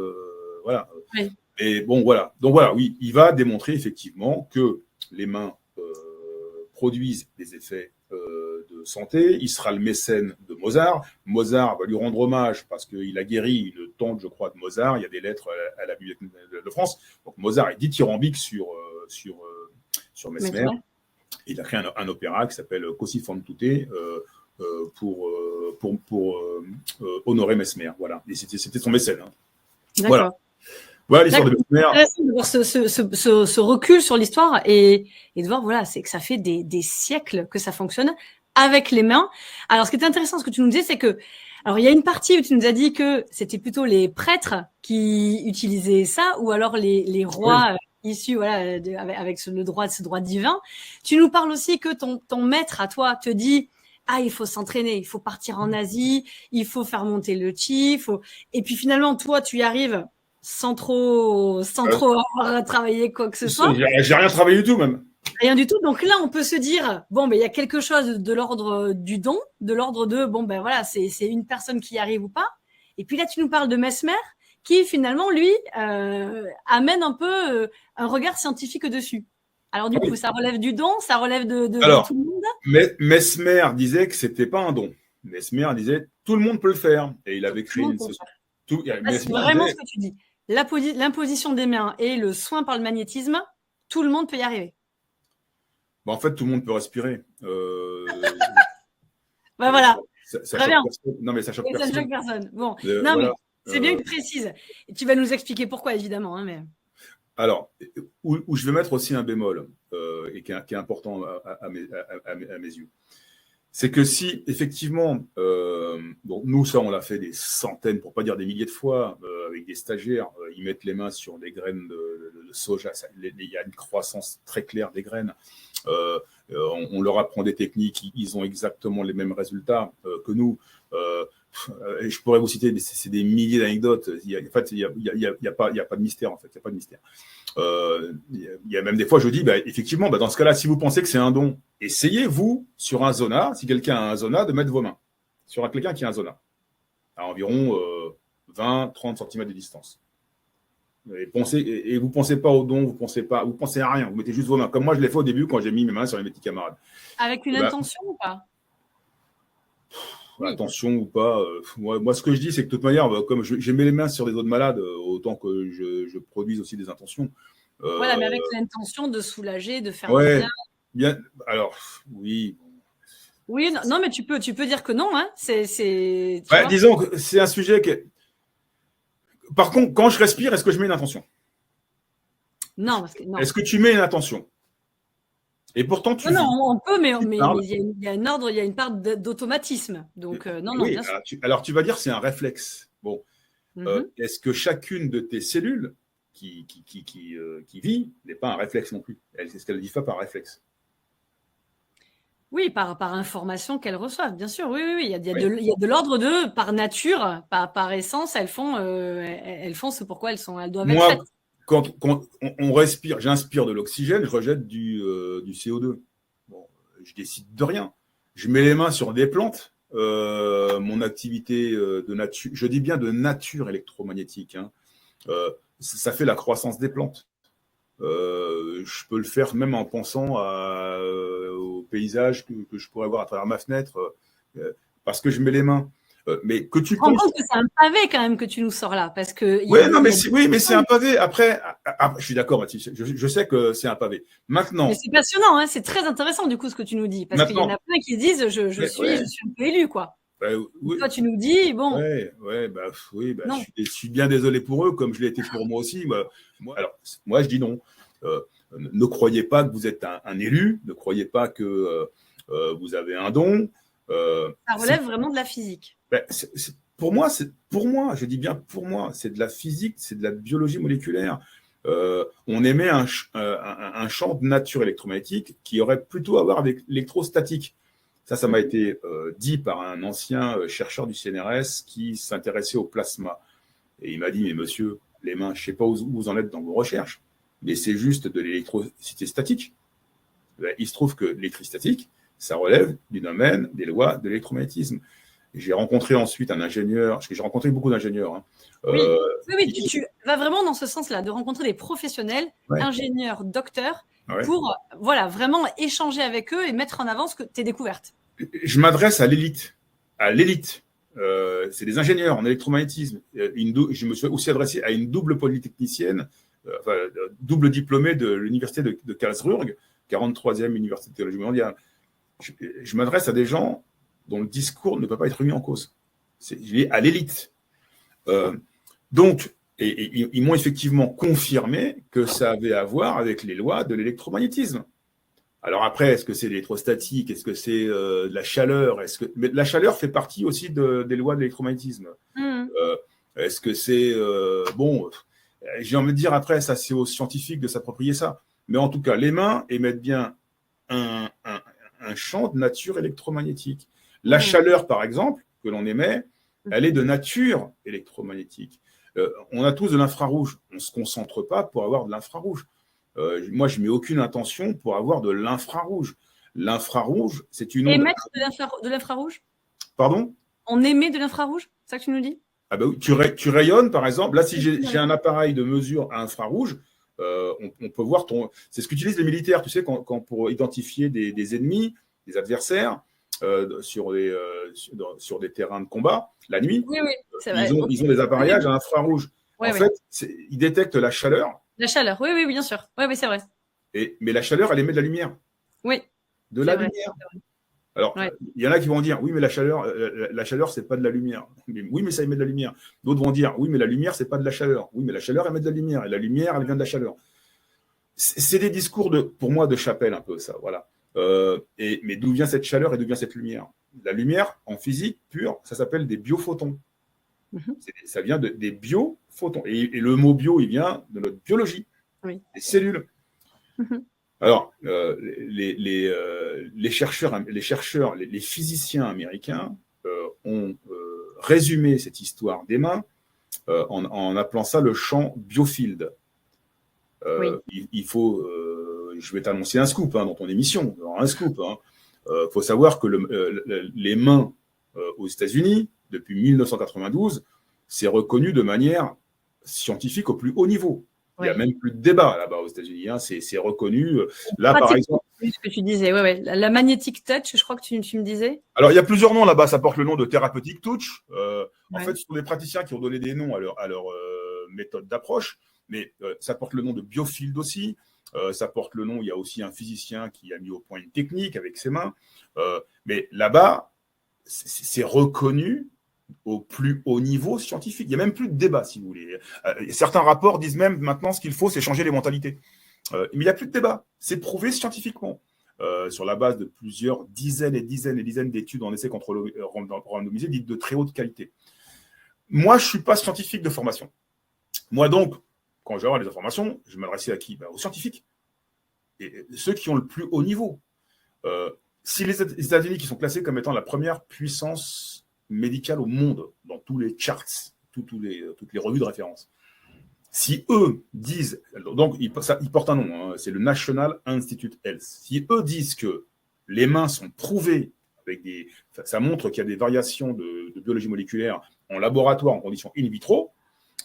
Voilà. Oui. Et bon, voilà. Donc voilà, oui, il va démontrer effectivement que les mains produisent des effets de santé. Il sera le mécène de Mozart. Mozart va lui rendre hommage parce qu'il a guéri une tante, je crois, de Mozart. Il y a des lettres à la Bibliothèque de France. Donc Mozart est dithyrambique sur Mesmer. Il a créé un opéra qui s'appelle Così fan tutte pour honorer Mesmer. Voilà. Et c'était son mécène. Voilà. Voilà l'histoire de Mesmer. C'est intéressant de voir ce recul sur l'histoire et de voir, voilà, c'est que ça fait des siècles que ça fonctionne avec les mains. Alors, ce qui est intéressant, ce que tu nous disais, c'est que, alors, il y a une partie où tu nous as dit que c'était plutôt les prêtres qui utilisaient ça, ou alors les rois issus, voilà, avec ce droit divin. Tu nous parles aussi que ton maître à toi te dit, il faut s'entraîner, il faut partir en Asie, il faut faire monter le chi, et puis finalement, toi, tu y arrives sans trop avoir travaillé quoi que ce soit. J'ai rien travaillé du tout, même. Rien du tout. Donc là, on peut se dire, il y a quelque chose de l'ordre du don, de l'ordre de, voilà, c'est une personne qui y arrive ou pas. Et puis là, tu nous parles de Mesmer, qui finalement, lui, amène un peu un regard scientifique dessus. Alors du coup, ça relève du don, ça relève de tout le monde. Mesmer disait que c'était pas un don. Mesmer disait, tout le monde peut le faire. Et il avait créé c'est vraiment ce que tu dis. L'imposition des mains et le soin par le magnétisme, tout le monde peut y arriver. En fait, tout le monde peut respirer. Voilà. Très bien. Non, mais ça choque personne. Ça choque personne. Bon, mais c'est bien que tu précises. Et tu vas nous expliquer pourquoi, évidemment. Mais... Alors, où je vais mettre aussi un bémol, et qui est important à mes yeux. C'est que si, effectivement, nous, ça, on l'a fait des centaines, pour ne pas dire des milliers de fois, avec des stagiaires, ils mettent les mains sur des graines de soja, il y a une croissance très claire des graines, on leur apprend des techniques, ils ont exactement les mêmes résultats que nous. Je pourrais vous citer, c'est des milliers d'anecdotes. En fait, il n'y a pas de mystère, en fait, il n'y a pas de mystère. Il y a même des fois, je dis, effectivement, dans ce cas-là, si vous pensez que c'est un don, essayez, vous, sur un zona, si quelqu'un a un zona, de mettre vos mains sur quelqu'un qui a un zona, à environ 20-30 cm de distance. Et vous ne pensez pas au don, vous pensez à rien, vous mettez juste vos mains. Comme moi, je l'ai fait au début quand j'ai mis mes mains sur mes petits camarades. Avec une intention ou pas? Attention ou pas. Moi, ce que je dis, c'est que de toute manière, comme j'ai mis les mains sur des autres malades, autant que je produise aussi des intentions. Voilà, mais avec l'intention de soulager, de faire du bien. Alors, oui. Oui, non, mais tu peux dire que non. Hein. Disons que c'est un sujet que. Par contre, quand je respire, est-ce que je mets une intention? Non, parce que non. Est-ce que tu mets une intention? Et pourtant, tu. Non, on peut, mais il y a un ordre, il y a une part d'automatisme. Donc, non, bien sûr. Alors, tu vas dire c'est un réflexe. Bon. Est-ce que chacune de tes cellules qui vit n'est pas un réflexe non plus? Est-ce qu'elle ne vit pas par réflexe? Oui, par information qu'elles reçoivent, bien sûr. Oui. Il y a de l'ordre de, par nature, par essence, elles font ce pourquoi elles doivent être faites. Quand on respire, j'inspire de l'oxygène, je rejette du CO2. Bon, je décide de rien. Je mets les mains sur des plantes. Mon activité de nature, je dis bien de nature électromagnétique, hein, ça fait la croissance des plantes. Je peux le faire même en pensant au paysage que je pourrais voir à travers ma fenêtre, parce que je mets les mains. Mais que tu te rends compte que c'est un pavé quand même que tu nous sors là, parce que oui, mais c'est un pavé. Après, je suis d'accord, Mathis. Je sais que c'est un pavé. Maintenant, mais c'est passionnant, hein, c'est très intéressant du coup ce que tu nous dis, parce qu'il y en a plein qui disent je suis un peu élu, quoi. Oui. Toi, tu nous dis bon. Oui, je suis bien désolé pour eux, comme je l'ai été pour moi aussi. Moi, je dis non. Ne croyez pas que vous êtes un élu. Ne croyez pas que vous avez un don. Ça relève vraiment de la physique. Pour moi, je dis bien pour moi, c'est de la physique, c'est de la biologie moléculaire. On émet un champ de nature électromagnétique qui aurait plutôt à voir avec l'électrostatique. Ça m'a été dit par un ancien chercheur du CNRS qui s'intéressait au plasma. Et il m'a dit, mais monsieur, les mains, je ne sais pas où vous en êtes dans vos recherches, mais c'est juste de l'électricité statique. Il se trouve que l'électrostatique, ça relève du domaine des lois de l'électromagnétisme. J'ai rencontré ensuite un ingénieur, parce que j'ai rencontré beaucoup d'ingénieurs. Hein. Oui, tu vas vraiment dans ce sens-là, de rencontrer des professionnels, ingénieurs, docteurs, pour vraiment échanger avec eux et mettre en avant tes découvertes. Je m'adresse à l'élite. C'est des ingénieurs en électromagnétisme. Je me suis aussi adressé à une double polytechnicienne, double diplômée de l'université de Karlsruhe, 43e université de théologie mondiale. Je m'adresse à des gens dont le discours ne peut pas être remis en cause. C'est à l'élite. Donc, ils m'ont effectivement confirmé que ça avait à voir avec les lois de l'électromagnétisme. Alors après, est-ce que c'est l'électrostatique? Est-ce que c'est de la chaleur? Mais la chaleur fait partie aussi des lois de l'électromagnétisme. Est-ce que c'est... j'ai envie de dire après, ça c'est aux scientifiques de s'approprier ça. Mais en tout cas, les mains émettent bien un champ de nature électromagnétique. La chaleur, par exemple, que l'on émet, elle est de nature électromagnétique. On a tous de l'infrarouge. On ne se concentre pas pour avoir de l'infrarouge. Moi, je ne mets aucune intention pour avoir de l'infrarouge. L'infrarouge, c'est une onde... Émettre de l'infrarouge? Pardon? On émet de l'infrarouge? C'est ça que tu nous dis? Ah ben oui, tu rayonnes, par exemple. Là, si j'ai un appareil de mesure à infrarouge, on peut voir ton... C'est ce qu'utilisent les militaires, tu sais, quand pour identifier des ennemis, des adversaires, sur des terrains de combat, la nuit. Oui, c'est vrai. Ils ont des appareillages à infrarouge. En fait, ils détectent la chaleur. La chaleur, oui, bien sûr. Oui, c'est vrai. Mais la chaleur, elle émet de la lumière. Oui. De la lumière. Alors, il y en a qui vont dire, oui, mais la chaleur, c'est pas de la lumière. Oui, mais ça émet de la lumière. D'autres vont dire, oui, mais la lumière, c'est pas de la chaleur. Oui, mais la chaleur émet de la lumière. Et la lumière, elle vient de la chaleur. C'est des discours, pour moi, de chapelle, un peu, ça. Voilà. Mais d'où vient cette chaleur et d'où vient cette lumière? La lumière, en physique pure, ça s'appelle des biophotons. Ça vient des biophotons. Et le mot bio, il vient de notre biologie, des cellules. Alors, les chercheurs, les physiciens américains ont résumé cette histoire des mains en appelant ça le champ biofield. Il faut, je vais t'annoncer un scoop dans ton émission, un scoop. Faut savoir que les mains aux États-Unis, depuis 1992, c'est reconnu de manière scientifique au plus haut niveau. Il n'y a même plus de débat là-bas aux États-Unis. C'est reconnu. Là, par exemple. Ce que tu disais, la magnetic touch, je crois que tu me disais. Alors, il y a plusieurs noms là-bas. Ça porte le nom de thérapeutic touch. En fait, ce sont des praticiens qui ont donné des noms à leur méthode d'approche. Mais ça porte le nom de biofield aussi. Ça porte le nom, il y a aussi un physicien qui a mis au point une technique avec ses mains. Mais là-bas, c'est reconnu au plus haut niveau scientifique. Il n'y a même plus de débat, si vous voulez. Certains rapports disent même maintenant ce qu'il faut, c'est changer les mentalités. Mais il n'y a plus de débat. C'est prouvé scientifiquement. Sur la base de plusieurs dizaines et dizaines et dizaines d'études en essais randomisés dites de très haute qualité. Moi, je ne suis pas scientifique de formation. Moi, donc, quand je vais avoir des informations, je m'adresse à qui? Aux scientifiques. Et ceux qui ont le plus haut niveau. Si les États-Unis, qui sont classés comme étant la première puissance médicale au monde, dans tous les charts, toutes les revues de référence, si eux disent, donc ils portent un nom, c'est le National Institute Health, si eux disent que les mains sont prouvées, ça montre qu'il y a des variations de biologie moléculaire en laboratoire, en conditions in vitro,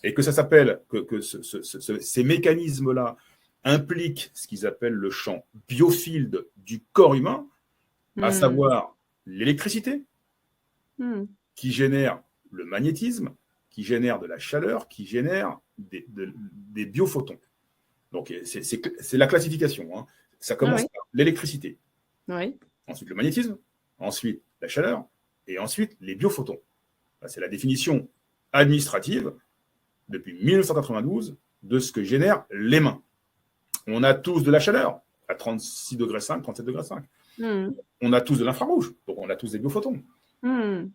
et que ça s'appelle, que ces mécanismes-là impliquent ce qu'ils appellent le champ biofield du corps humain, à savoir l'électricité, qui génère le magnétisme, qui génère de la chaleur, qui génère des biophotons. Donc, c'est la classification. Hein. Ça commence par l'électricité, ensuite le magnétisme, ensuite la chaleur, et ensuite les biophotons. C'est la définition administrative depuis 1992 de ce que génèrent les mains. On a tous de la chaleur à 36,5 degrés, 37,5 degrés. On a tous de l'infrarouge, donc on a tous des biophotons.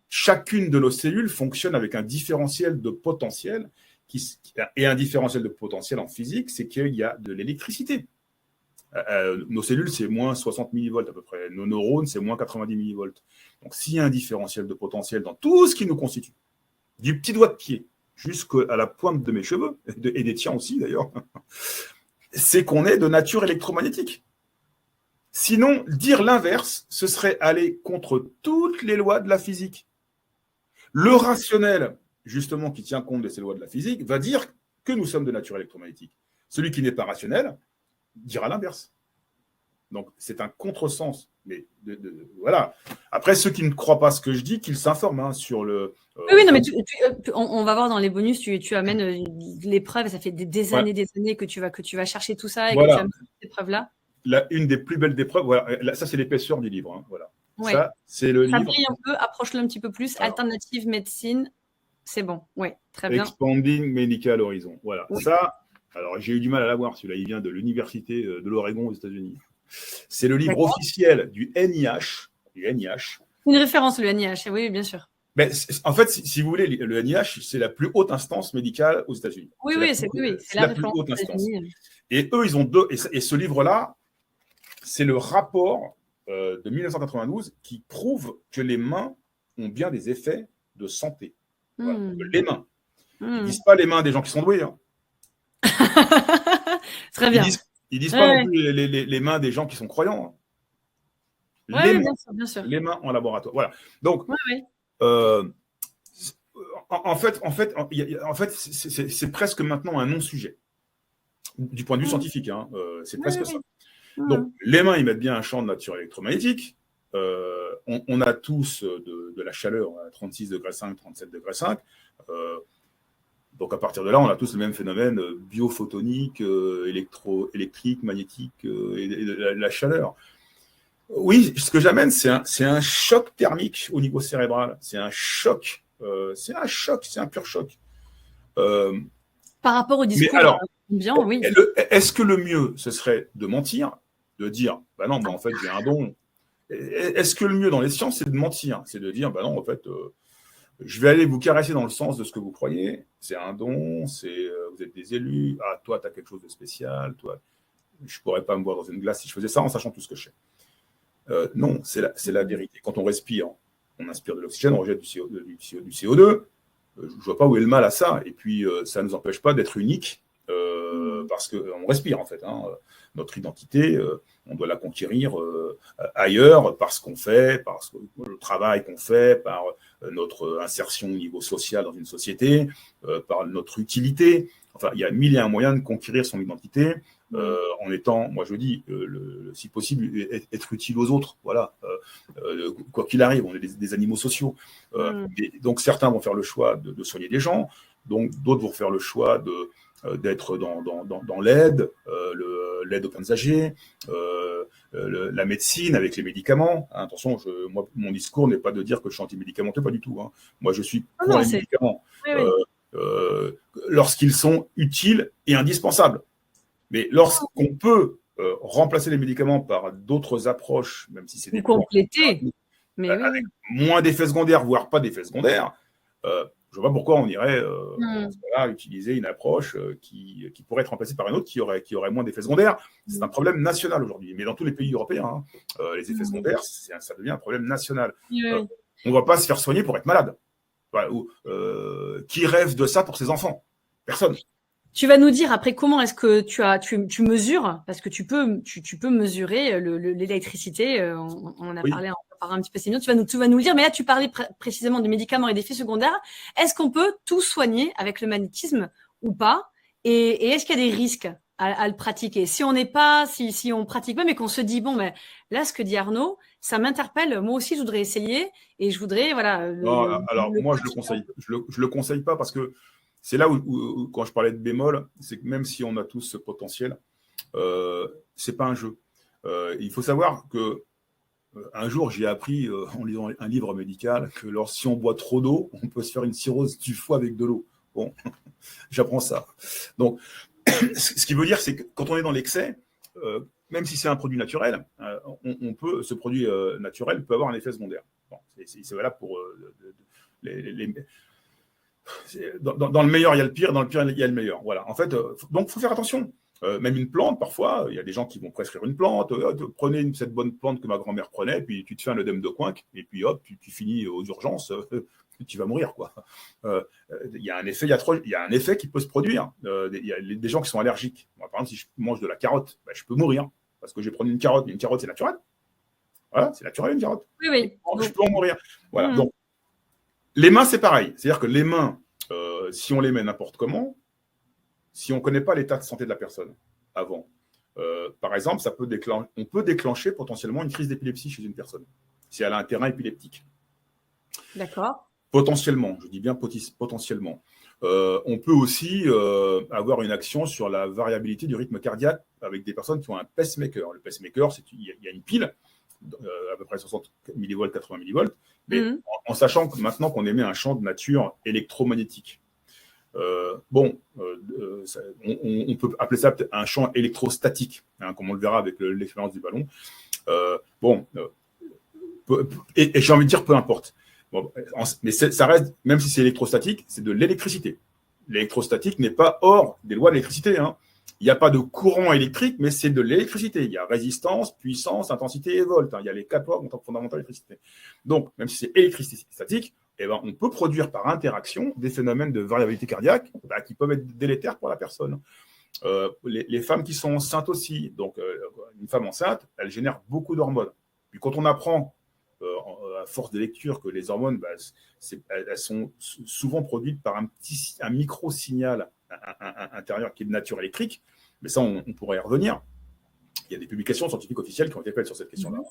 Chacune de nos cellules fonctionne avec un différentiel de potentiel, et un différentiel de potentiel en physique, c'est qu'il y a de l'électricité. Nos cellules, c'est moins 60 millivolts à peu près. Nos neurones, c'est moins 90 millivolts. Donc, s'il y a un différentiel de potentiel dans tout ce qui nous constitue, du petit doigt de pied jusqu'à la pointe de mes cheveux, et des tiens aussi d'ailleurs, c'est qu'on est de nature électromagnétique. Sinon, dire l'inverse, ce serait aller contre toutes les lois de la physique. Le rationnel, justement, qui tient compte de ces lois de la physique, va dire que nous sommes de nature électromagnétique. Celui qui n'est pas rationnel dira l'inverse. Donc, c'est un contresens. Mais voilà. Après, ceux qui ne croient pas ce que je dis, qu'ils s'informent sur le... oui, non, mais on va voir dans les bonus, tu amènes les preuves. Ça fait des années que tu vas chercher tout ça et que tu amènes ces preuves-là. Une des plus belles des preuves, voilà, ça c'est l'épaisseur du livre. Hein, voilà. Ouais. Ça, c'est le livre. Brille un peu, approche-le un petit peu plus. Alors, Alternative médecine, c'est bon. Oui, très bien. Expanding Medical Horizon. Voilà. Oui. Ça, alors j'ai eu du mal à l'avoir, celui-là, il vient de l'Université de l'Oregon aux États-Unis. C'est le livre officiel du NIH. Une référence, le NIH, oui, bien sûr. Mais en fait, si vous voulez, le NIH, c'est la plus haute instance médicale aux États-Unis. C'est la plus haute instance. Et eux, ils ont et ce livre-là, c'est le rapport de 1992 qui prouve que les mains ont bien des effets de santé. Voilà. Les mains. Ils ne disent pas les mains des gens qui sont doués. Hein. Très bien. Ils disent pas non plus les mains des gens qui sont croyants. Hein. Bien sûr. Les mains en laboratoire. Voilà. Donc, en fait, c'est presque maintenant un non-sujet. Du point de vue scientifique, hein, c'est presque ça. Donc, les mains, ils mettent bien un champ de nature électromagnétique. On a tous de la chaleur à 36,5 degrés, 37,5 degrés. Donc, à partir de là, on a tous le même phénomène biophotonique, électrique, magnétique et de la chaleur. Oui, ce que j'amène, c'est un choc thermique au niveau cérébral. C'est un choc. C'est un pur choc. Par rapport au discours ambiant, oui. Est-ce que le mieux, ce serait de mentir, de dire, bah non, en fait, j'ai un don. Est-ce que le mieux dans les sciences, c'est de mentir? C'est de dire, bah non, en fait, je vais aller vous caresser dans le sens de ce que vous croyez. C'est un don, vous êtes des élus. Ah, toi, tu as quelque chose de spécial. Toi, je ne pourrais pas me boire dans une glace si je faisais ça en sachant tout ce que je sais. Non, c'est la vérité. Quand on respire, on inspire de l'oxygène, on rejette du CO2. Je ne vois pas où est le mal à ça. Et puis, ça ne nous empêche pas d'être unique parce qu'on respire, en fait. Hein. Notre identité, on doit la conquérir ailleurs par ce qu'on fait, par le travail qu'on fait, par notre insertion au niveau social dans une société, par notre utilité. Enfin, il y a mille et un moyens de conquérir son identité en étant, moi je dis, si possible, être utile aux autres. Voilà. Quoi qu'il arrive, on est des animaux sociaux. Donc certains vont faire le choix de soigner des gens, donc d'autres vont faire le choix d'être dans l'aide, l'aide aux personnes âgées, la médecine avec les médicaments. Hein, attention, mon discours n'est pas de dire que je suis anti-médicamenteux, pas du tout. Hein. Moi, je suis pour les médicaments lorsqu'ils sont utiles et indispensables. Mais lorsqu'on peut remplacer les médicaments par d'autres approches, même si c'est des compléter, avec moins d'effets secondaires, voire pas d'effets secondaires, je ne vois pas pourquoi on irait utiliser une approche qui pourrait être remplacée par une autre qui aurait moins d'effets secondaires. C'est un problème national aujourd'hui. Mais dans tous les pays européens, les effets secondaires, ça devient un problème national. On ne va pas se faire soigner pour être malade. Qui rêve de ça pour ses enfants? Personne. Tu vas nous dire après comment est-ce que tu mesures, parce que tu peux mesurer l'électricité, on en a parlé un petit peu ces minutes, tu vas nous le dire, mais là tu parlais précisément des médicaments et des effets secondaires. Est-ce qu'on peut tout soigner avec le magnétisme ou pas? Et est-ce qu'il y a des risques à le pratiquer? Si on n'est pas, si on pratique pas, mais qu'on se dit, bon, mais là, ce que dit Arnaud, ça m'interpelle, moi aussi je voudrais essayer, et je voudrais, voilà. Alors moi je le conseille pas parce que c'est là où, quand je parlais de bémol, c'est que même si on a tous ce potentiel, c'est pas un jeu. Il faut savoir que un jour, j'ai appris en lisant un livre médical que si on boit trop d'eau, on peut se faire une cirrhose du foie avec de l'eau. Bon, j'apprends ça. Donc, ce qui veut dire, c'est que quand on est dans l'excès, même si c'est un produit naturel, ce produit naturel peut avoir un effet secondaire. Bon, c'est valable pour dans le meilleur, il y a le pire, dans le pire, il y a le meilleur. Voilà. En fait, donc, il faut faire attention. Même une plante, parfois, il y a des gens qui vont prescrire une plante. Prenez cette bonne plante que ma grand-mère prenait, puis tu te fais un œdème de coinque, et puis hop, tu finis aux urgences, tu vas mourir, quoi. Il y a un effet qui peut se produire. Il y a des gens qui sont allergiques. Moi, par exemple, si je mange de la carotte, je peux mourir parce que j'ai pris une carotte. Une carotte, c'est naturel. Voilà, c'est naturel, une carotte. Oui. Je peux en mourir. Voilà. Donc, les mains, c'est pareil. C'est-à-dire que les mains, si on les met n'importe comment, si on ne connaît pas l'état de santé de la personne avant, par exemple, on peut déclencher potentiellement une crise d'épilepsie chez une personne, si elle a un terrain épileptique. D'accord. Potentiellement, je dis bien potentiellement. On peut aussi avoir une action sur la variabilité du rythme cardiaque avec des personnes qui ont un pacemaker. Le pacemaker, il y a une pile, à peu près 60 millivolts, 80 millivolts, mais en sachant que maintenant qu'on émet un champ de nature électromagnétique. On peut appeler ça un champ électrostatique, comme on le verra avec l'expérience du ballon. Et j'ai envie de dire peu importe. Bon, mais ça reste, même si c'est électrostatique, c'est de l'électricité. L'électrostatique n'est pas hors des lois de l'électricité. Hein. Il n'y a pas de courant électrique, mais c'est de l'électricité. Il y a résistance, puissance, intensité et volts. Hein. Il y a les 4 lois fondamentales de l'électricité. Donc, même si c'est électricité statique, on peut produire par interaction des phénomènes de variabilité cardiaque qui peuvent être délétères pour la personne. Les femmes qui sont enceintes aussi, donc une femme enceinte, elle génère beaucoup d'hormones. Puis quand on apprend à force de lecture que les hormones, elles sont souvent produites par un micro-signal intérieur qui est de nature électrique, mais ça, on pourrait y revenir. Il y a des publications scientifiques officielles qui ont été faites sur cette question-là.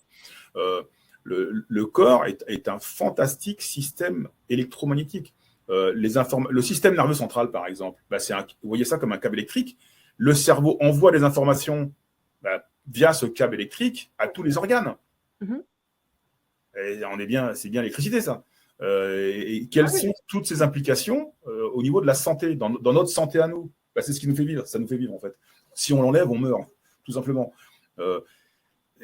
Le corps est un fantastique système électromagnétique. Le système nerveux central, par exemple, vous voyez ça comme un câble électrique. Le cerveau envoie des informations via ce câble électrique à tous les organes. Et c'est bien l'électricité, ça. Et quelles sont toutes ces implications au niveau de la santé, dans notre santé à nous? C'est ce qui nous fait vivre. Ça nous fait vivre, en fait. Si on l'enlève, on meurt, tout simplement.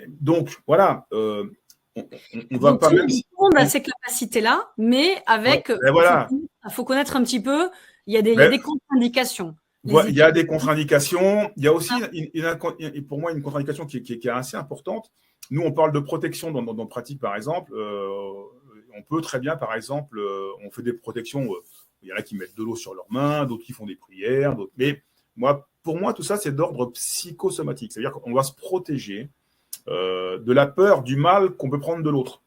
Donc, voilà. On va pas même si... Tout le monde a ces capacités-là, mais avec. Il faut connaître un petit peu. Il y a des contre-indications. Il y a des contre-indications. Il y a aussi, pour moi, une contre-indication qui est assez importante. Nous, on parle de protection dans nos pratiques, par exemple. On peut très bien, par exemple, on fait des protections. Il y en a qui mettent de l'eau sur leurs mains, d'autres qui font des prières. Mais pour moi, tout ça, c'est d'ordre psychosomatique. C'est-à-dire qu'on va se protéger de la peur du mal qu'on peut prendre de l'autre.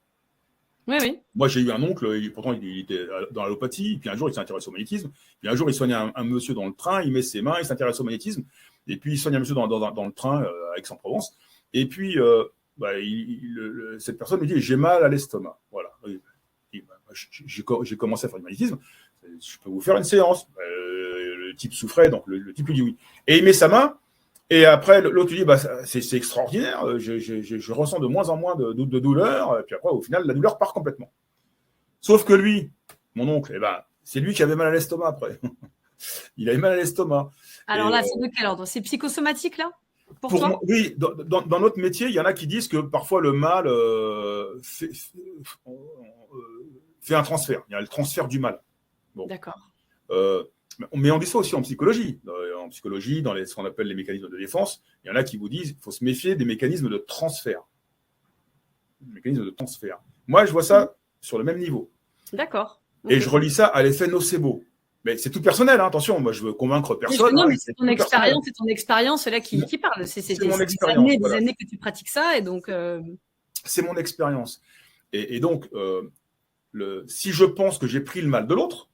Oui. Moi, j'ai eu un oncle, pourtant il était dans l'allopathie, puis un jour il s'intéresse au magnétisme, puis un jour il soigne un monsieur dans le train, il met ses mains, il s'intéresse au magnétisme, et puis il soigne un monsieur dans le train à Aix-en-Provence, et puis cette personne lui dit « j'ai mal à l'estomac ». Voilà. J'ai commencé à faire du magnétisme, je peux vous faire une séance. Le type souffrait, donc le type lui dit oui. Et il met sa main, et après, l'autre lui dit c'est extraordinaire, je ressens de moins en moins de douleur. Et puis après, au final, la douleur part complètement. Sauf que lui, mon oncle, c'est lui qui avait mal à l'estomac après. Il avait mal à l'estomac. Alors là, c'est de quel ordre? C'est psychosomatique, là? Pour toi moi, oui, dans notre métier, il y en a qui disent que parfois le mal fait un transfert. Il y a le transfert du mal. Bon. D'accord. Mais on dit ça aussi en psychologie. En psychologie, dans ce qu'on appelle les mécanismes de défense, il y en a qui vous disent qu'il faut se méfier des mécanismes de transfert. Moi, je vois ça sur le même niveau. D'accord. Et je relie ça à l'effet nocebo. Mais c'est tout personnel, hein, attention, moi je veux convaincre personne. Non, Hein, mais c'est ton expérience là qui parle. C'est mon expérience. des Voilà. années que tu pratiques ça, et donc. C'est mon expérience. Et donc, si je pense que j'ai pris le mal de l'autre,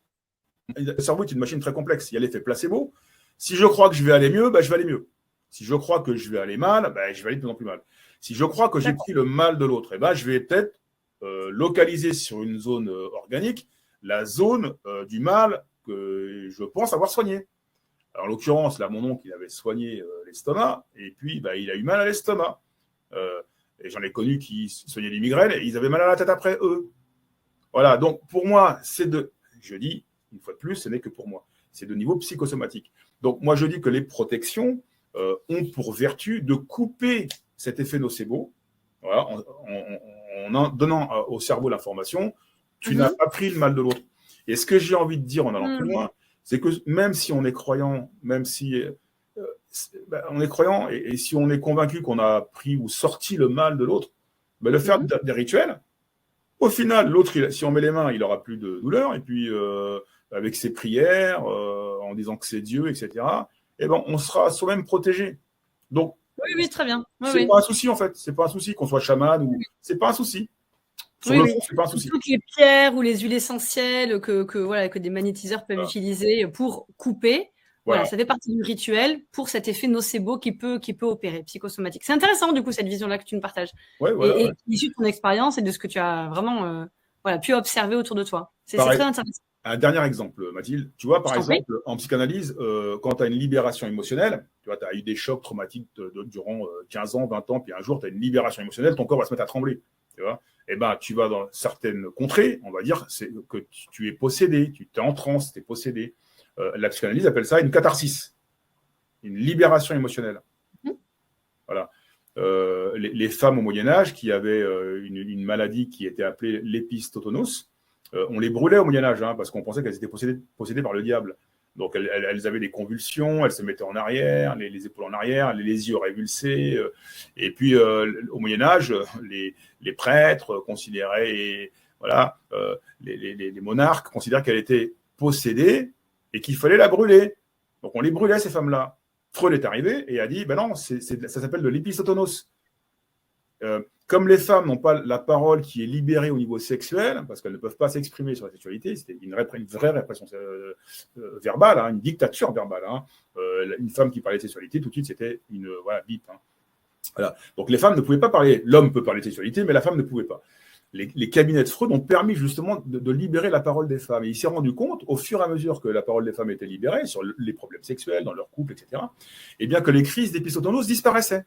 le cerveau est une machine très complexe. Il y a l'effet placebo. Si je crois que je vais aller mieux, je vais aller mieux. Si je crois que je vais aller mal, je vais aller de plus en plus mal. Si je crois que j'ai pris le mal de l'autre, je vais peut-être localiser sur une zone organique la zone du mal que je pense avoir soigné. Alors, en l'occurrence, là, mon oncle, il avait soigné l'estomac, et puis il a eu mal à l'estomac. Et j'en ai connu qui soignaient des migraines, et ils avaient mal à la tête après eux. Voilà, donc pour moi, je dis, une fois de plus, ce n'est que pour moi, c'est de niveau psychosomatique. Donc moi, je dis que les protections ont pour vertu de couper cet effet nocebo, voilà, en donnant au cerveau l'information, tu n'as pas pris le mal de l'autre. Et ce que j'ai envie de dire en allant plus loin, c'est que même si on est croyant, même si on est croyant, et si on est convaincu qu'on a pris ou sorti le mal de l'autre, le faire des rituels, au final, l'autre, si on met les mains, il n'aura plus de douleur, et puis avec ses prières, en disant que c'est Dieu, etc., on sera soi-même protégé. Donc, oui, très bien. C'est pas un souci, en fait. C'est pas un souci qu'on soit chaman, c'est pas un souci. Sur le fond, c'est pas un souci. Toutes les pierres ou les huiles essentielles que des magnétiseurs peuvent utiliser pour couper, voilà, ça fait partie du rituel pour cet effet nocebo qui peut opérer, psychosomatique. C'est intéressant, du coup, cette vision-là que tu nous partages. Et issu de ton expérience et de ce que tu as vraiment pu observer autour de toi. C'est très intéressant. Un dernier exemple, Mathilde. Tu vois, par exemple, en psychanalyse, quand tu as une libération émotionnelle, tu vois, tu as eu des chocs traumatiques durant 15 ans, 20 ans, puis un jour, tu as une libération émotionnelle, ton corps va se mettre à trembler. Tu vois, tu vas dans certaines contrées, on va dire que tu es possédé, tu es en transe, tu es possédé. La psychanalyse appelle ça une catharsis, une libération émotionnelle. Voilà. Les femmes au Moyen-Âge qui avaient une maladie qui était appelée l'épistotonos, on les brûlait au Moyen-Âge parce qu'on pensait qu'elles étaient possédées par le diable. Donc elles avaient des convulsions, elles se mettaient en arrière, les épaules en arrière, les yeux révulsés. Et puis au Moyen-Âge, les prêtres considéraient, les monarques considéraient qu'elle était possédée et qu'il fallait la brûler. Donc on les brûlait, ces femmes-là. Freud est arrivé et a dit, non, ça s'appelle de l'épistotonos. Comme les femmes n'ont pas la parole qui est libérée au niveau sexuel, parce qu'elles ne peuvent pas s'exprimer sur la sexualité, c'était une vraie répression verbale, une dictature verbale. Une femme qui parlait de sexualité, tout de suite, c'était une bip. Voilà. Donc les femmes ne pouvaient pas parler. L'homme peut parler de sexualité, mais la femme ne pouvait pas. Les cabinets de Freud ont permis justement de libérer la parole des femmes. Et il s'est rendu compte, au fur et à mesure que la parole des femmes était libérée sur les problèmes sexuels, dans leur couple, etc., et bien que les crises d'épistotonos disparaissaient.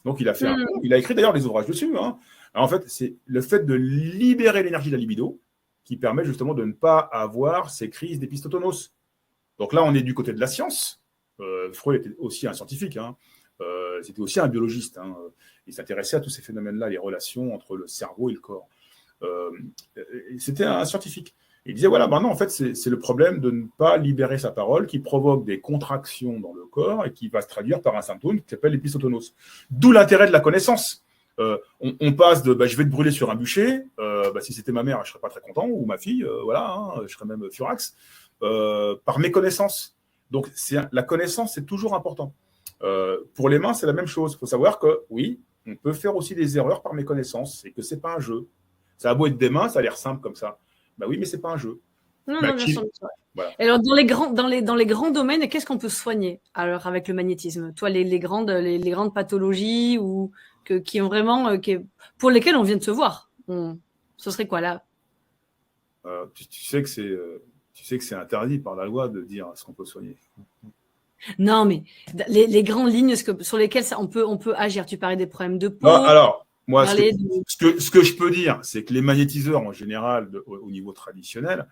Donc il a fait il a écrit d'ailleurs des ouvrages dessus. Alors, en fait, c'est le fait de libérer l'énergie de la libido qui permet justement de ne pas avoir ces crises d'épistotonos. Donc là, on est du côté de la science. Freud était aussi un scientifique. C'était aussi un biologiste. Il s'intéressait à tous ces phénomènes-là, les relations entre le cerveau et le corps. C'était un scientifique. Il disait, non, en fait, c'est le problème de ne pas libérer sa parole qui provoque des contractions dans le corps et qui va se traduire par un symptôme qui s'appelle l'épistotonos. D'où l'intérêt de la connaissance. On passe de je vais te brûler sur un bûcher, si c'était ma mère, je ne serais pas très content, ou ma fille, je serais même furax, par méconnaissance. Donc, la connaissance, c'est toujours important. Pour les mains, c'est la même chose. Il faut savoir que, oui, on peut faire aussi des erreurs par méconnaissance et que ce n'est pas un jeu. Ça a beau être des mains, ça a l'air simple comme ça. Oui, mais ce n'est pas un jeu. Non, bien sûr. Voilà. Alors, dans les grands domaines, qu'est-ce qu'on peut soigner alors avec le magnétisme? Toi, les grandes pathologies qui ont vraiment, pour lesquelles on vient de se voir, ce serait quoi là? Tu sais que c'est interdit par la loi de dire ce qu'on peut soigner. Non, mais les grandes lignes sur lesquelles on peut agir. Tu parlais des problèmes de peau. Alors, moi, ce que je peux dire, c'est que les magnétiseurs, en général, au niveau traditionnel,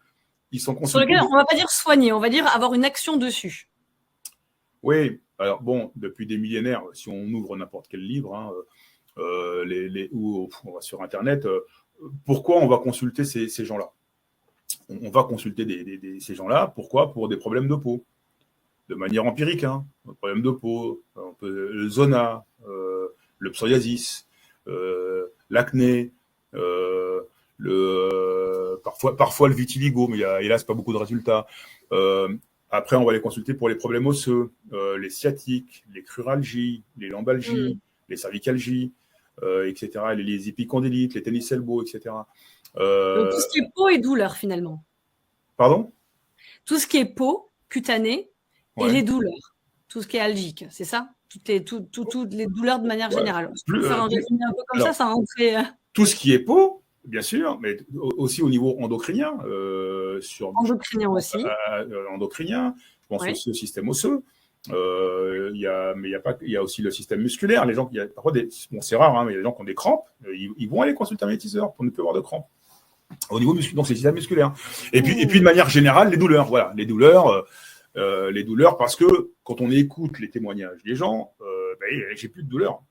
ils sont consultés. Sur lesquels on ne va pas dire soigner, on va dire avoir une action dessus. Oui, alors depuis des millénaires, si on ouvre n'importe quel livre, ou on va sur Internet, pourquoi on va consulter ces gens-là? On va consulter ces gens-là, pourquoi? Pour des problèmes de peau. De manière empirique, problème de peau, le zona, le psoriasis, l'acné, parfois le vitiligo, mais il y a hélas pas beaucoup de résultats. Après, on va les consulter pour les problèmes osseux, les sciatiques, les cruralgies, les lombalgies, les cervicalgies, etc., les épicondylites, les tennis elbow, etc. Donc, tout ce qui est peau et douleur, finalement. Pardon ? Tout ce qui est peau, cutanée, et les douleurs. Tout ce qui est algique, c'est ça ? Toutes les douleurs de manière générale. Faire un résumé un peu comme ça rentrait. Tout ce qui est peau, bien sûr, mais aussi au niveau endocrinien. Endocrinien aussi. Endocrinien, je pense aussi au système osseux. Il y a aussi le système musculaire. Les gens, parfois c'est rare, hein, mais il y a des gens qui ont des crampes, ils vont aller consulter un magnétiseur pour ne plus avoir de crampes. Au niveau donc c'est le système musculaire. Et puis de manière générale, les douleurs. Voilà, les douleurs parce que quand on écoute les témoignages des gens, j'ai plus de douleur.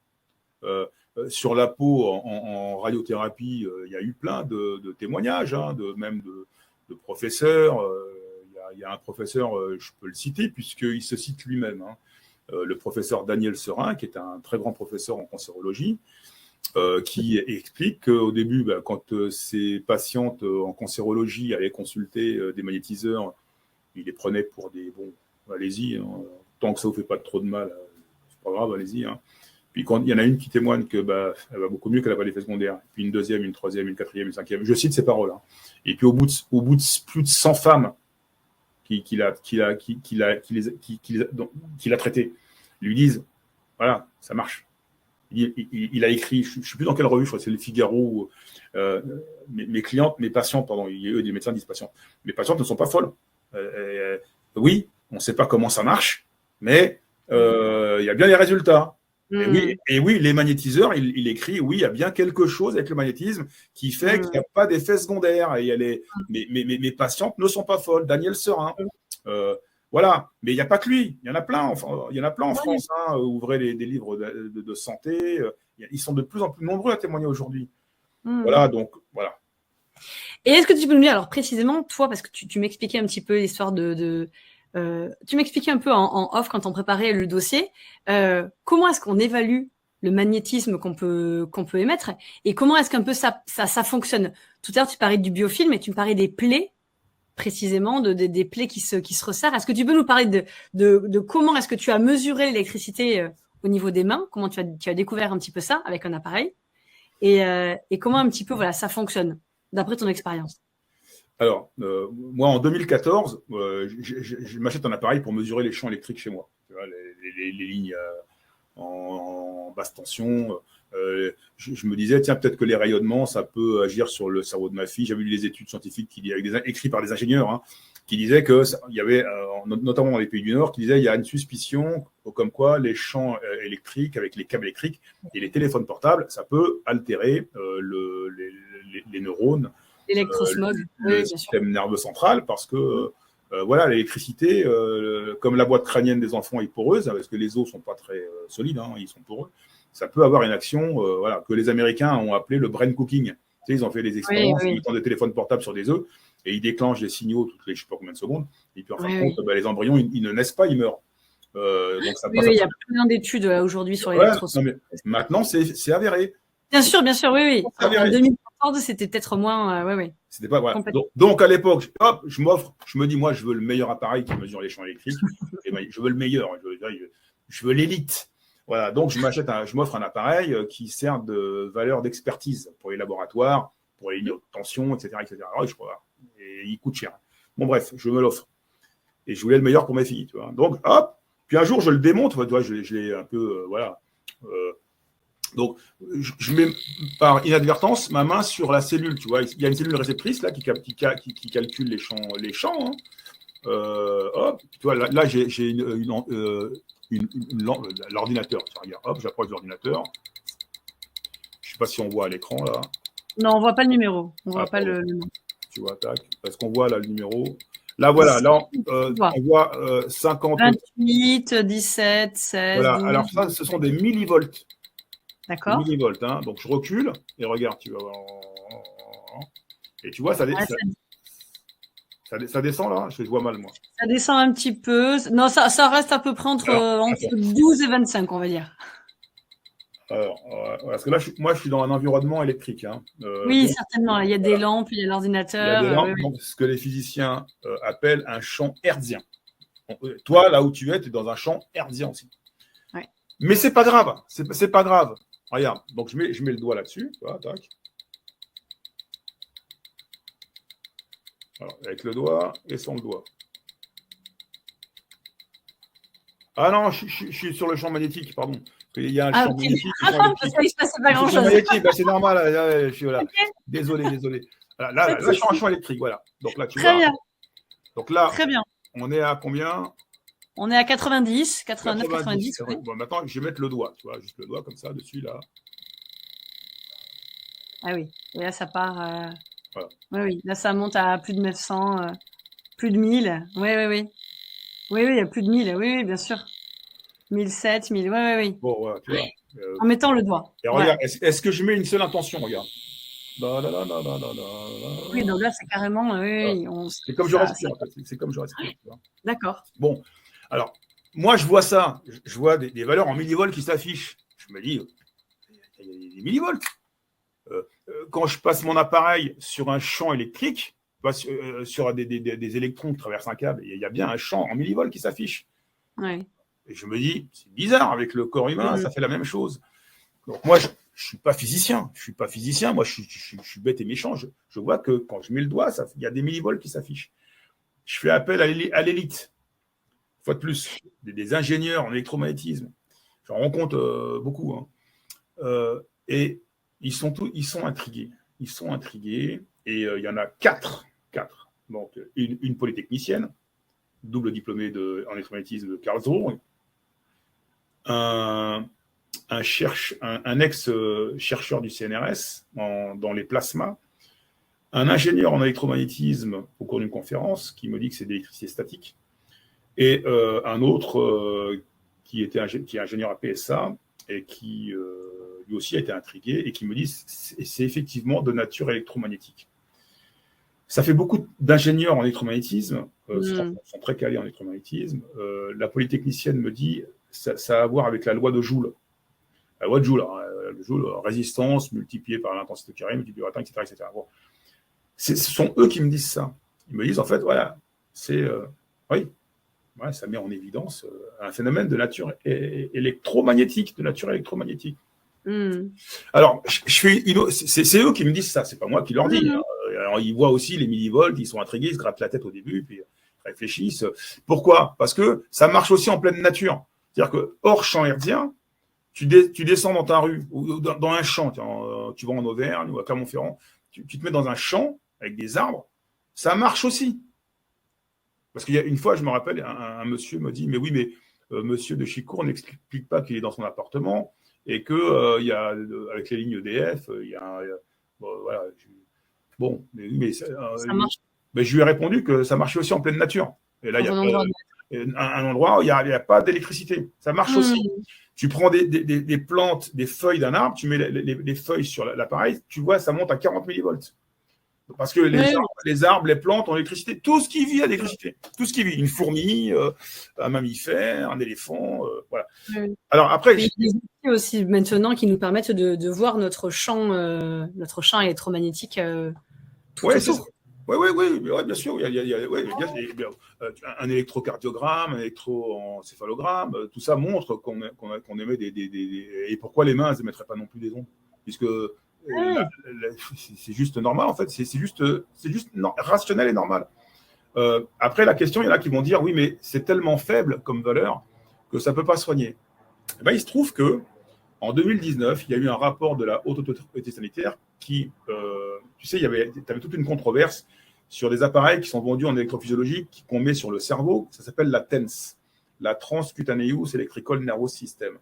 Sur la peau, en radiothérapie, il y a eu plein de témoignages, hein, même de professeurs. Il y a un professeur, je peux le citer, puisqu'il se cite lui-même, hein, le professeur Daniel Serin, qui est un très grand professeur en cancérologie, qui explique qu'au début, quand ces patientes en cancérologie allaient consulter des magnétiseurs, il les prenait pour des allez-y, hein, tant que ça vous fait pas trop de mal, c'est pas grave, allez-y. Hein. Puis quand il y en a une qui témoigne que elle va beaucoup mieux qu'elle n'a pas d'effet secondaire, puis une deuxième, une troisième, une quatrième, une cinquième, je cite ces paroles. Hein. Et puis au bout de plus de 100 femmes qu'il a traitées, lui disent voilà, ça marche. Il a écrit, je ne sais plus dans quelle revue, je crois que c'est le Figaro. Mes clientes, mes patientes, pardon, des médecins disent patientes. Mes patientes ne sont pas folles. Oui, on ne sait pas comment ça marche, mais il y a bien les résultats. Et oui, les magnétiseurs, il écrit, oui, il y a bien quelque chose avec le magnétisme qui fait qu'il n'y a pas d'effet secondaire. Et mes patientes ne sont pas folles. Daniel Serin. Voilà, mais il n'y a pas que lui, il y en a plein en France. Hein, ouvrez des livres de santé, ils sont de plus en plus nombreux à témoigner aujourd'hui. Voilà, donc voilà. Et est-ce que tu peux nous dire, alors précisément, toi, parce que tu m'expliquais un petit peu l'histoire tu m'expliquais un peu en off quand on préparait le dossier, comment est-ce qu'on évalue le magnétisme qu'on peut émettre et comment est-ce qu'un peu ça fonctionne. Tout à l'heure, tu parlais du biofilm et tu me parlais des plaies, précisément, des plaies qui se resserrent. Est-ce que tu peux nous parler de comment est-ce que tu as mesuré l'électricité au niveau des mains, comment tu as découvert un petit peu ça avec un appareil et comment un petit peu ça fonctionne d'après ton expérience? Alors, moi, en 2014, je m'achète un appareil pour mesurer les champs électriques chez moi. Tu vois, les lignes en basse tension. Je me disais, tiens, peut-être que les rayonnements, ça peut agir sur le cerveau de ma fille. J'avais lu des études scientifiques écrites par des ingénieurs, hein, qui disaient qu'il y avait, notamment dans les pays du Nord, qui disaient il y a une suspicion comme quoi les champs électriques, avec les câbles électriques et les téléphones portables, ça peut altérer les neurones, l'électrosmog, le système nerveux central, parce que l'électricité, comme la boîte crânienne des enfants est poreuse, parce que les os sont pas très solides, hein, ils sont poreux, ça peut avoir une action que les Américains ont appelé le brain cooking. Tu sais, ils ont fait des expériences en mettant des téléphones portables sur des œufs et ils déclenchent des signaux toutes les je ne sais pas combien de secondes. Et puis en fin de compte, les embryons, ils ne naissent pas, ils meurent. Donc ça il y a plein d'études aujourd'hui sur l'électrosmog. Maintenant, c'est avéré. Bien sûr, oui. En 2014, c'était peut-être moins. C'était pas voilà. Donc à l'époque, je me dis, moi, je veux le meilleur appareil qui mesure les champs électriques. Je veux le meilleur. Je veux l'élite. Voilà. Donc je m'offre un appareil qui sert de valeur d'expertise pour les laboratoires, pour les lignes de tension, etc., etc. Et il coûte cher. Bon bref, je me l'offre. Et je voulais le meilleur pour mes filles. Tu vois. Donc Puis un jour je le démonte. Tu vois, je l'ai un peu donc, je mets par inadvertance ma main sur la cellule, tu vois. Il y a une cellule réceptrice là qui calcule les champs. Hein. Tu vois, là j'ai l'ordinateur. Regarde, j'approche l'ordinateur. Je ne sais pas si on voit à l'écran là. Non, on ne voit pas le numéro. On voit pas le nom. Tu vois, tac. Parce qu'on voit là le numéro. Là, voilà, là, on voit 50. 28, 17, 16. Voilà, 12, alors ça, ce sont des millivolts. D'accord. Millivolts, hein. Donc je recule et regarde, tu vas voir. Et tu vois, ça descend là, je vois mal moi. Ça descend un petit peu. Non, ça reste à peu près entre 12 et 25, on va dire. Alors, parce que là, moi, je suis dans un environnement électrique. Hein. Oui, Donc, certainement. Il y a des lampes, il y a il y a l'ordinateur. des lampes, Oui, oui. donc, ce que les physiciens appellent un champ hertzien. Toi, là où tu es dans un champ hertzien aussi. Ouais. Mais c'est pas grave. C'est pas grave. Regarde. Donc, je mets le doigt là-dessus. Voilà, tac. Alors, avec le doigt et sans le doigt. Ah non, je suis sur le champ magnétique, pardon. Il y a un champ Ok. magnétique et un champ électrique. Ça, il se passait pas Le champ grand-chose. magnétique, c'est normal. Là, voilà. Ok. Désolé. Là, je suis en champ électrique, voilà. Donc là, tu Très vois. bien. Donc là, Très bien. on est à combien? On est à 90, 89, 90. Oui. Bon, maintenant, je vais mettre le doigt, tu vois, juste le doigt comme ça, dessus, là. Ah oui. Et là, ça part. Voilà. Oui. Là, ça monte à plus de 900, plus de 1000. Oui. Oui, il y a plus de 1000. Oui, bien sûr. 1007, 1000. Oui. Bon, voilà, tu vois. En mettant le doigt. Et Voilà. regarde, est-ce que je mets une seule intention? Regarde. Oui, donc là, c'est carrément. Oui, c'est comme je respire, en fait. C'est comme je respire. Tu vois. D'accord. Bon, alors, moi, je vois ça. Je vois des valeurs en millivolts qui s'affichent. Je me dis, il y a des millivolts. Quand je passe mon appareil sur un champ électrique, sur des électrons qui traversent un câble, il y a bien un champ en millivolts qui s'affiche. Oui. Et je me dis, c'est bizarre, avec le corps humain, ça fait la même chose. Donc moi, je ne suis pas physicien. Moi, je suis bête et méchant. Je vois que quand je mets le doigt, il y a des millivolts qui s'affichent. Je fais appel à l'élite. Une fois de plus, des ingénieurs en électromagnétisme. J'en rencontre beaucoup. Hein. Et ils sont intrigués. Ils sont intrigués. Et il y en a quatre. Donc, une polytechnicienne, double diplômée en électromagnétisme de Karlsruhe. Un ex-chercheur du CNRS dans les plasmas, un ingénieur en électromagnétisme au cours d'une conférence qui me dit que c'est de l'électricité statique, et un autre qui est ingénieur à PSA et qui lui aussi a été intrigué et qui me dit que c'est effectivement de nature électromagnétique. Ça fait beaucoup d'ingénieurs en électromagnétisme, sont très calés en électromagnétisme. La polytechnicienne me dit ça a à voir avec la loi de Joule. La loi de Joule, résistance multipliée par l'intensité carrée, multipliée par le temps, etc. Bon. Ce sont eux qui me disent ça. Ils me disent, en fait, voilà, oui, ça met en évidence un phénomène de nature électromagnétique, Alors, c'est eux qui me disent ça, c'est pas moi qui leur dis. Alors, ils voient aussi les millivolts, ils sont intrigués, ils se grattent la tête au début, puis réfléchissent. Pourquoi? Parce que ça marche aussi en pleine nature. C'est-à-dire que hors champ hertzien, tu descends dans ta rue ou dans un champ, tu vas en Auvergne ou à Clermont-Ferrand, tu te mets dans un champ avec des arbres, ça marche aussi. Parce qu'il y a une fois, je me rappelle, un monsieur me dit, mais oui, mais monsieur de Chicourt n'explique pas qu'il est dans son appartement et que y a, avec les lignes EDF, il y a voilà. Bon, mais ça marche. Mais je lui ai répondu que ça marchait aussi en pleine nature. Et là, il y a un endroit où il n'y a pas d'électricité. Ça marche aussi. Tu prends des plantes, des feuilles d'un arbre, tu mets les feuilles sur l'appareil, tu vois, ça monte à 40 millivolts. Parce que les arbres, les plantes ont l'électricité. Tout ce qui vit a l'électricité. Tout ce qui vit. Une fourmi, un mammifère, un éléphant, voilà. Alors après, il y a des outils aussi maintenant qui nous permettent de voir notre champ électromagnétique tout autour. Oui, bien sûr. Il y a un électrocardiogramme, un électroencéphalogramme. Tout ça montre qu'on émet et pourquoi les mains n'émettraient pas non plus des ondes, puisque c'est juste normal en fait. C'est juste rationnel et normal. Après, la question, il y en a qui vont dire oui, mais c'est tellement faible comme valeur que ça ne peut pas soigner. Et ben, il se trouve que en 2019, il y a eu un rapport de la Haute Autorité Sanitaire qui, tu sais, tu avais toute une controverse sur des appareils qui sont vendus en électrophysiologie qu'on met sur le cerveau. Ça s'appelle la TENS, la Transcutaneous Electrical Nervous System,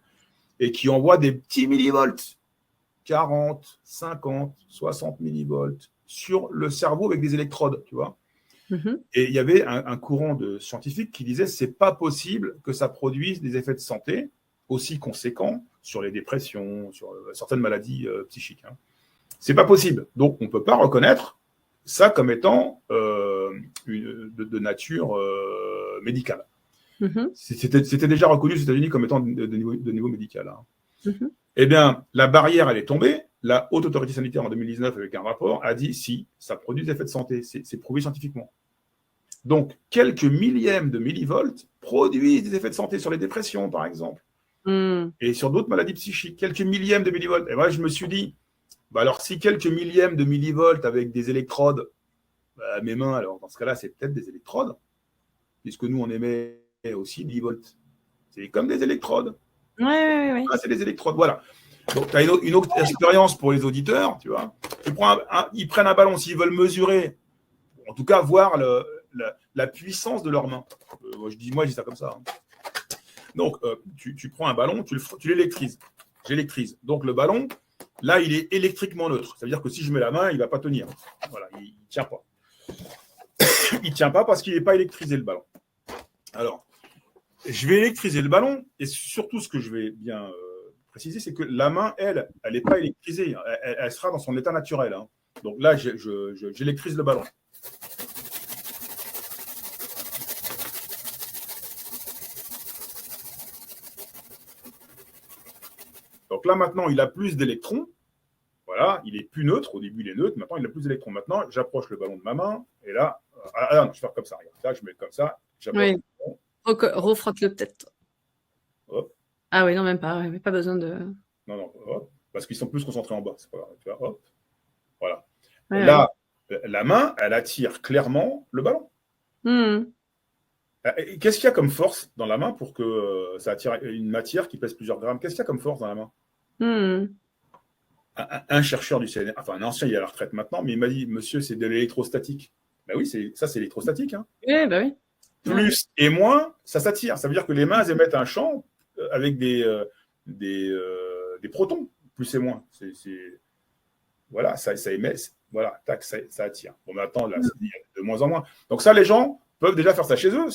et qui envoie des petits millivolts, 40, 50, 60 millivolts sur le cerveau avec des électrodes, tu vois. Et il y avait un courant de scientifiques qui disait c'est pas possible que ça produise des effets de santé aussi conséquents sur les dépressions, sur certaines maladies psychiques. Hein. C'est pas possible. Donc, on peut pas reconnaître ça comme étant de nature médicale. C'était déjà reconnu aux États-Unis comme étant de niveau médical. Hein. Eh bien, la barrière, elle est tombée. La Haute Autorité Sanitaire, en 2019, avec un rapport, a dit si, ça produit des effets de santé. C'est prouvé scientifiquement. Donc, quelques millièmes de millivolts produisent des effets de santé sur les dépressions, par exemple, et sur d'autres maladies psychiques. Quelques millièmes de millivolts. Et moi, je me suis dit, bah alors, si quelques millièmes de millivolts avec des électrodes à mes mains, alors dans ce cas-là, c'est peut-être des électrodes, puisque nous, on émet aussi millivolts. C'est comme des électrodes. Oui. Ah, c'est des électrodes, voilà. Donc, tu as une autre expérience pour les auditeurs, tu vois. Ils prennent un ballon s'ils veulent mesurer, en tout cas voir la puissance de leurs mains. Moi, je dis ça comme ça. Hein. Donc, tu prends un ballon, tu l'électrises. J'électrise. Donc, le ballon, là, il est électriquement neutre. Ça veut dire que si je mets la main, il ne va pas tenir. Voilà, il ne tient pas. Il ne tient pas parce qu'il n'est pas électrisé, le ballon. Alors, je vais électriser le ballon, et surtout, ce que je vais bien préciser, c'est que la main, elle n'est pas électrisée. Elle sera dans son état naturel. Hein. Donc là, j'électrise le ballon. Donc là, maintenant, il a plus d'électrons. Voilà, il est plus neutre. Au début, il est neutre. Maintenant, il a plus d'électrons. Maintenant, j'approche le ballon de ma main. Et là, non, je vais faire comme ça. Regarde, là, je mets comme ça. Oui. Refrotte-le peut-être. Hop. Ah oui, non, même pas. Ouais, pas besoin de... Non, hop. Parce qu'ils sont plus concentrés en bas. C'est pas grave. Tu vois, hop. Voilà. Ouais, là, la main, elle attire clairement le ballon. Qu'est-ce qu'il y a comme force dans la main pour que ça attire une matière qui pèse plusieurs grammes? Qu'est-ce qu'il y a comme force dans la main? Un chercheur du CNR, enfin un ancien, il est à la retraite maintenant, mais il m'a dit, monsieur, c'est de l'électrostatique. Ben oui, c'est électrostatique. Hein. Oui, bah oui. Plus et moins, ça s'attire. Ça veut dire que les mains, elles émettent un champ avec des protons, plus et moins. Voilà, ça émet, voilà, tac, ça attire. Bon, mais attends, là, c'est de moins en moins. Donc ça, les gens peuvent déjà faire ça chez eux.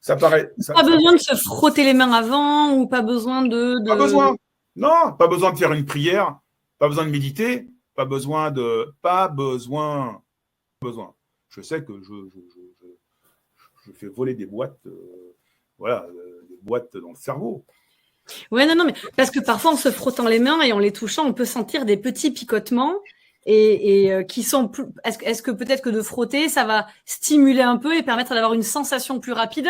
Ça paraît. Pas besoin de se frotter les mains avant, ou pas besoin de... Pas besoin. Non, pas besoin de faire une prière, pas besoin de méditer, pas besoin. Je sais que je fais voler des boîtes, des boîtes dans le cerveau. Ouais, non, mais parce que parfois, en se frottant les mains et en les touchant, on peut sentir des petits picotements et qui sont plus... Est-ce que peut-être que de frotter, ça va stimuler un peu et permettre d'avoir une sensation plus rapide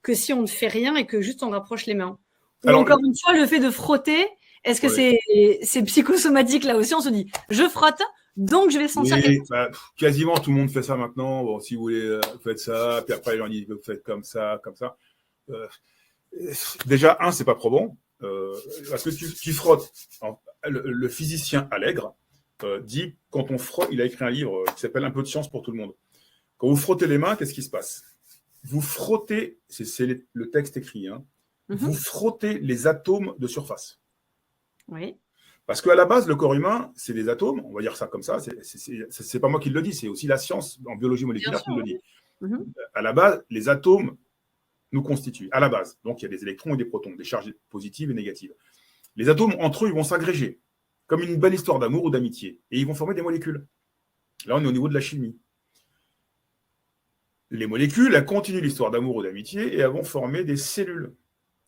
que si on ne fait rien et que juste on rapproche les mains? Ou alors, encore une fois, le fait de frotter, est-ce que c'est psychosomatique là aussi? On se dit, je frotte, donc je vais sentir quelque chose. Quasiment tout le monde fait ça maintenant. Bon, si vous voulez, faites ça. Puis après, on dit, vous faites comme ça, comme ça. Déjà, c'est pas trop bon. Parce que tu frottes. Le physicien Allègre dit, quand on frotte, il a écrit un livre qui s'appelle Un peu de science pour tout le monde. Quand vous frottez les mains, qu'est-ce qui se passe? Vous frottez, c'est le texte écrit, hein, vous frottez les atomes de surface. Oui. Parce qu'à la base, le corps humain, c'est des atomes, on va dire ça comme ça, c'est pas moi qui le dis, c'est aussi la science en biologie moléculaire qui le dit. À la base, les atomes nous constituent, à la base. Donc, il y a des électrons et des protons, des charges positives et négatives. Les atomes, entre eux, ils vont s'agréger, comme une belle histoire d'amour ou d'amitié, et ils vont former des molécules. Là, on est au niveau de la chimie. Les molécules, elles continuent l'histoire d'amour ou d'amitié, et elles vont former des cellules.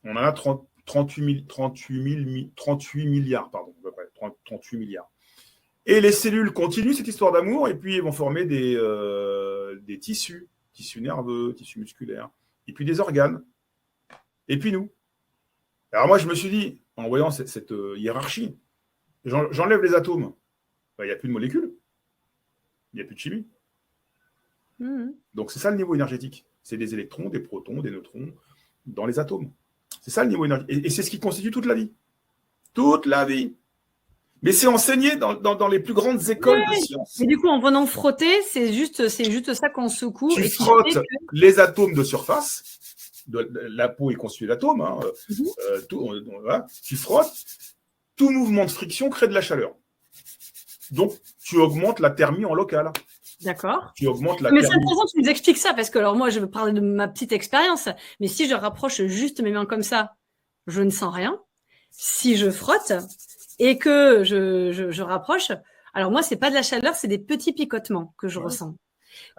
On en a 38 milliards, pardon, à peu près, 38 milliards. Et les cellules continuent cette histoire d'amour, et puis elles vont former des tissus nerveux, tissus musculaires, et puis des organes, et puis nous. Alors moi, je me suis dit, en voyant cette hiérarchie, j'enlève les atomes, il n'y a plus de molécules, il n'y a plus de chimie. Donc c'est ça le niveau énergétique. C'est des électrons, des protons, des neutrons dans les atomes. C'est ça le niveau énergétique. Et c'est ce qui constitue toute la vie. Toute la vie. Mais c'est enseigné dans les plus grandes écoles de sciences. Et du coup, en venant frotter, c'est juste ça qu'on secoue. Tu frottes les atomes de surface. La peau est constituée d'atomes. Hein, voilà. Tu frottes. Tout mouvement de friction crée de la chaleur. Donc, tu augmentes la thermie en local. D'accord. Tu augmentes la mais thermie. c'est intéressant que tu nous expliques ça, parce que alors moi, je veux parler de ma petite expérience, mais si je rapproche juste mes mains comme ça, je ne sens rien. Si je frotte et que je rapproche, alors moi, c'est pas de la chaleur, c'est des petits picotements que je ressens.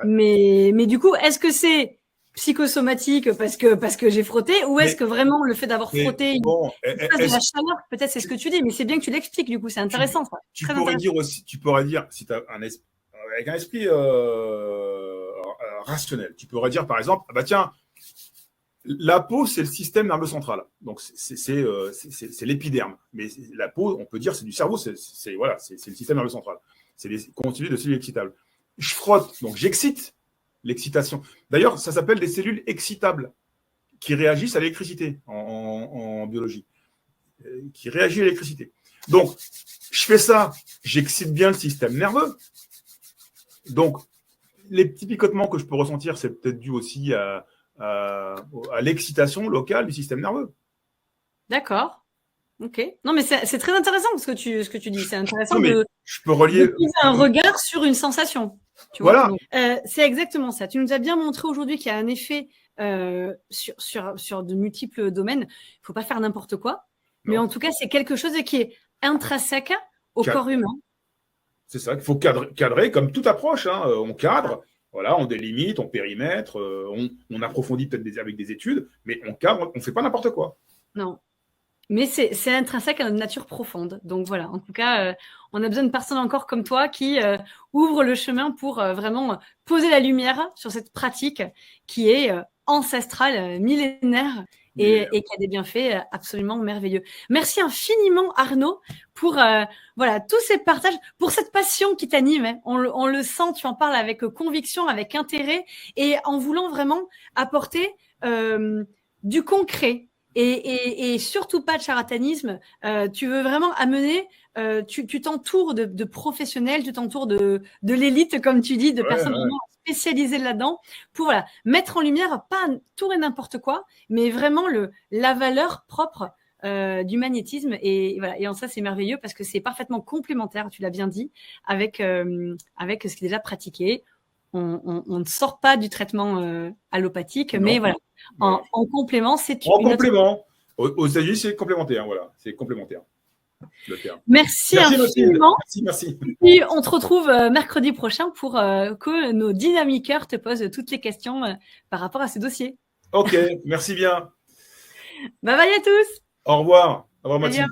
Mais du coup, est-ce que c'est psychosomatique parce que j'ai frotté, ou est-ce que vraiment le fait d'avoir frotté bon, de la chaleur, peut-être c'est ce que tu dis, mais c'est bien que tu l'expliques, du coup, c'est intéressant. Tu pourrais dire aussi, si tu as avec un esprit rationnel, tu pourrais dire par exemple, ah bah tiens, la peau, c'est le système nerveux central. Donc, c'est l'épiderme. Mais la peau, on peut dire, c'est du cerveau, c'est le système nerveux central. C'est constitué de cellules excitables. Je frotte, donc j'excite l'excitation. D'ailleurs, ça s'appelle des cellules excitables qui réagissent à l'électricité en biologie. Qui réagissent à l'électricité. Donc, je fais ça, j'excite bien le système nerveux. Donc, les petits picotements que je peux ressentir, c'est peut-être dû aussi à l'excitation locale du système nerveux. D'accord. Ok. Non, mais c'est très intéressant ce que tu dis. C'est intéressant je peux relier de poser un regard sur une sensation. Tu vois, c'est exactement ça. Tu nous as bien montré aujourd'hui qu'il y a un effet sur de multiples domaines. Il ne faut pas faire n'importe quoi. Non. Mais en tout cas, c'est quelque chose qui est intrinsèque au corps humain. C'est ça qu'il faut cadrer comme toute approche. Hein. On cadre. Voilà, on délimite, on périmètre, on approfondit peut-être avec des études, mais on cadre, on ne fait pas n'importe quoi. Non. Mais c'est intrinsèque à notre nature profonde. Donc voilà, en tout cas, on a besoin de personnes encore comme toi qui ouvrent le chemin pour vraiment poser la lumière sur cette pratique qui est ancestrale, millénaire et qui a des bienfaits absolument merveilleux. Merci infiniment Arnaud pour voilà tous ces partages, pour cette passion qui t'anime. Hein. On le sent, tu en parles avec conviction, avec intérêt et en voulant vraiment apporter du concret. Et surtout pas de charlatanisme. Tu veux vraiment amener, tu t'entoures de professionnels, tu t'entoures de l'élite, comme tu dis, de personnes vraiment spécialisées là-dedans, pour voilà, mettre en lumière pas tout et n'importe quoi, mais vraiment la valeur propre du magnétisme. Et voilà, et en ça c'est merveilleux parce que c'est parfaitement complémentaire, tu l'as bien dit, avec ce qui est déjà pratiqué. On ne sort pas du traitement allopathique, mais voilà. En complément, c'est en complément. Aux États-Unis, c'est complémentaire. Voilà, c'est complémentaire. Merci infiniment. Merci. Et on te retrouve mercredi prochain pour que nos dynamiqueurs te posent toutes les questions par rapport à ce dossier. Ok, merci bien. Bye bye à tous. Au revoir. Au revoir, Mathilde.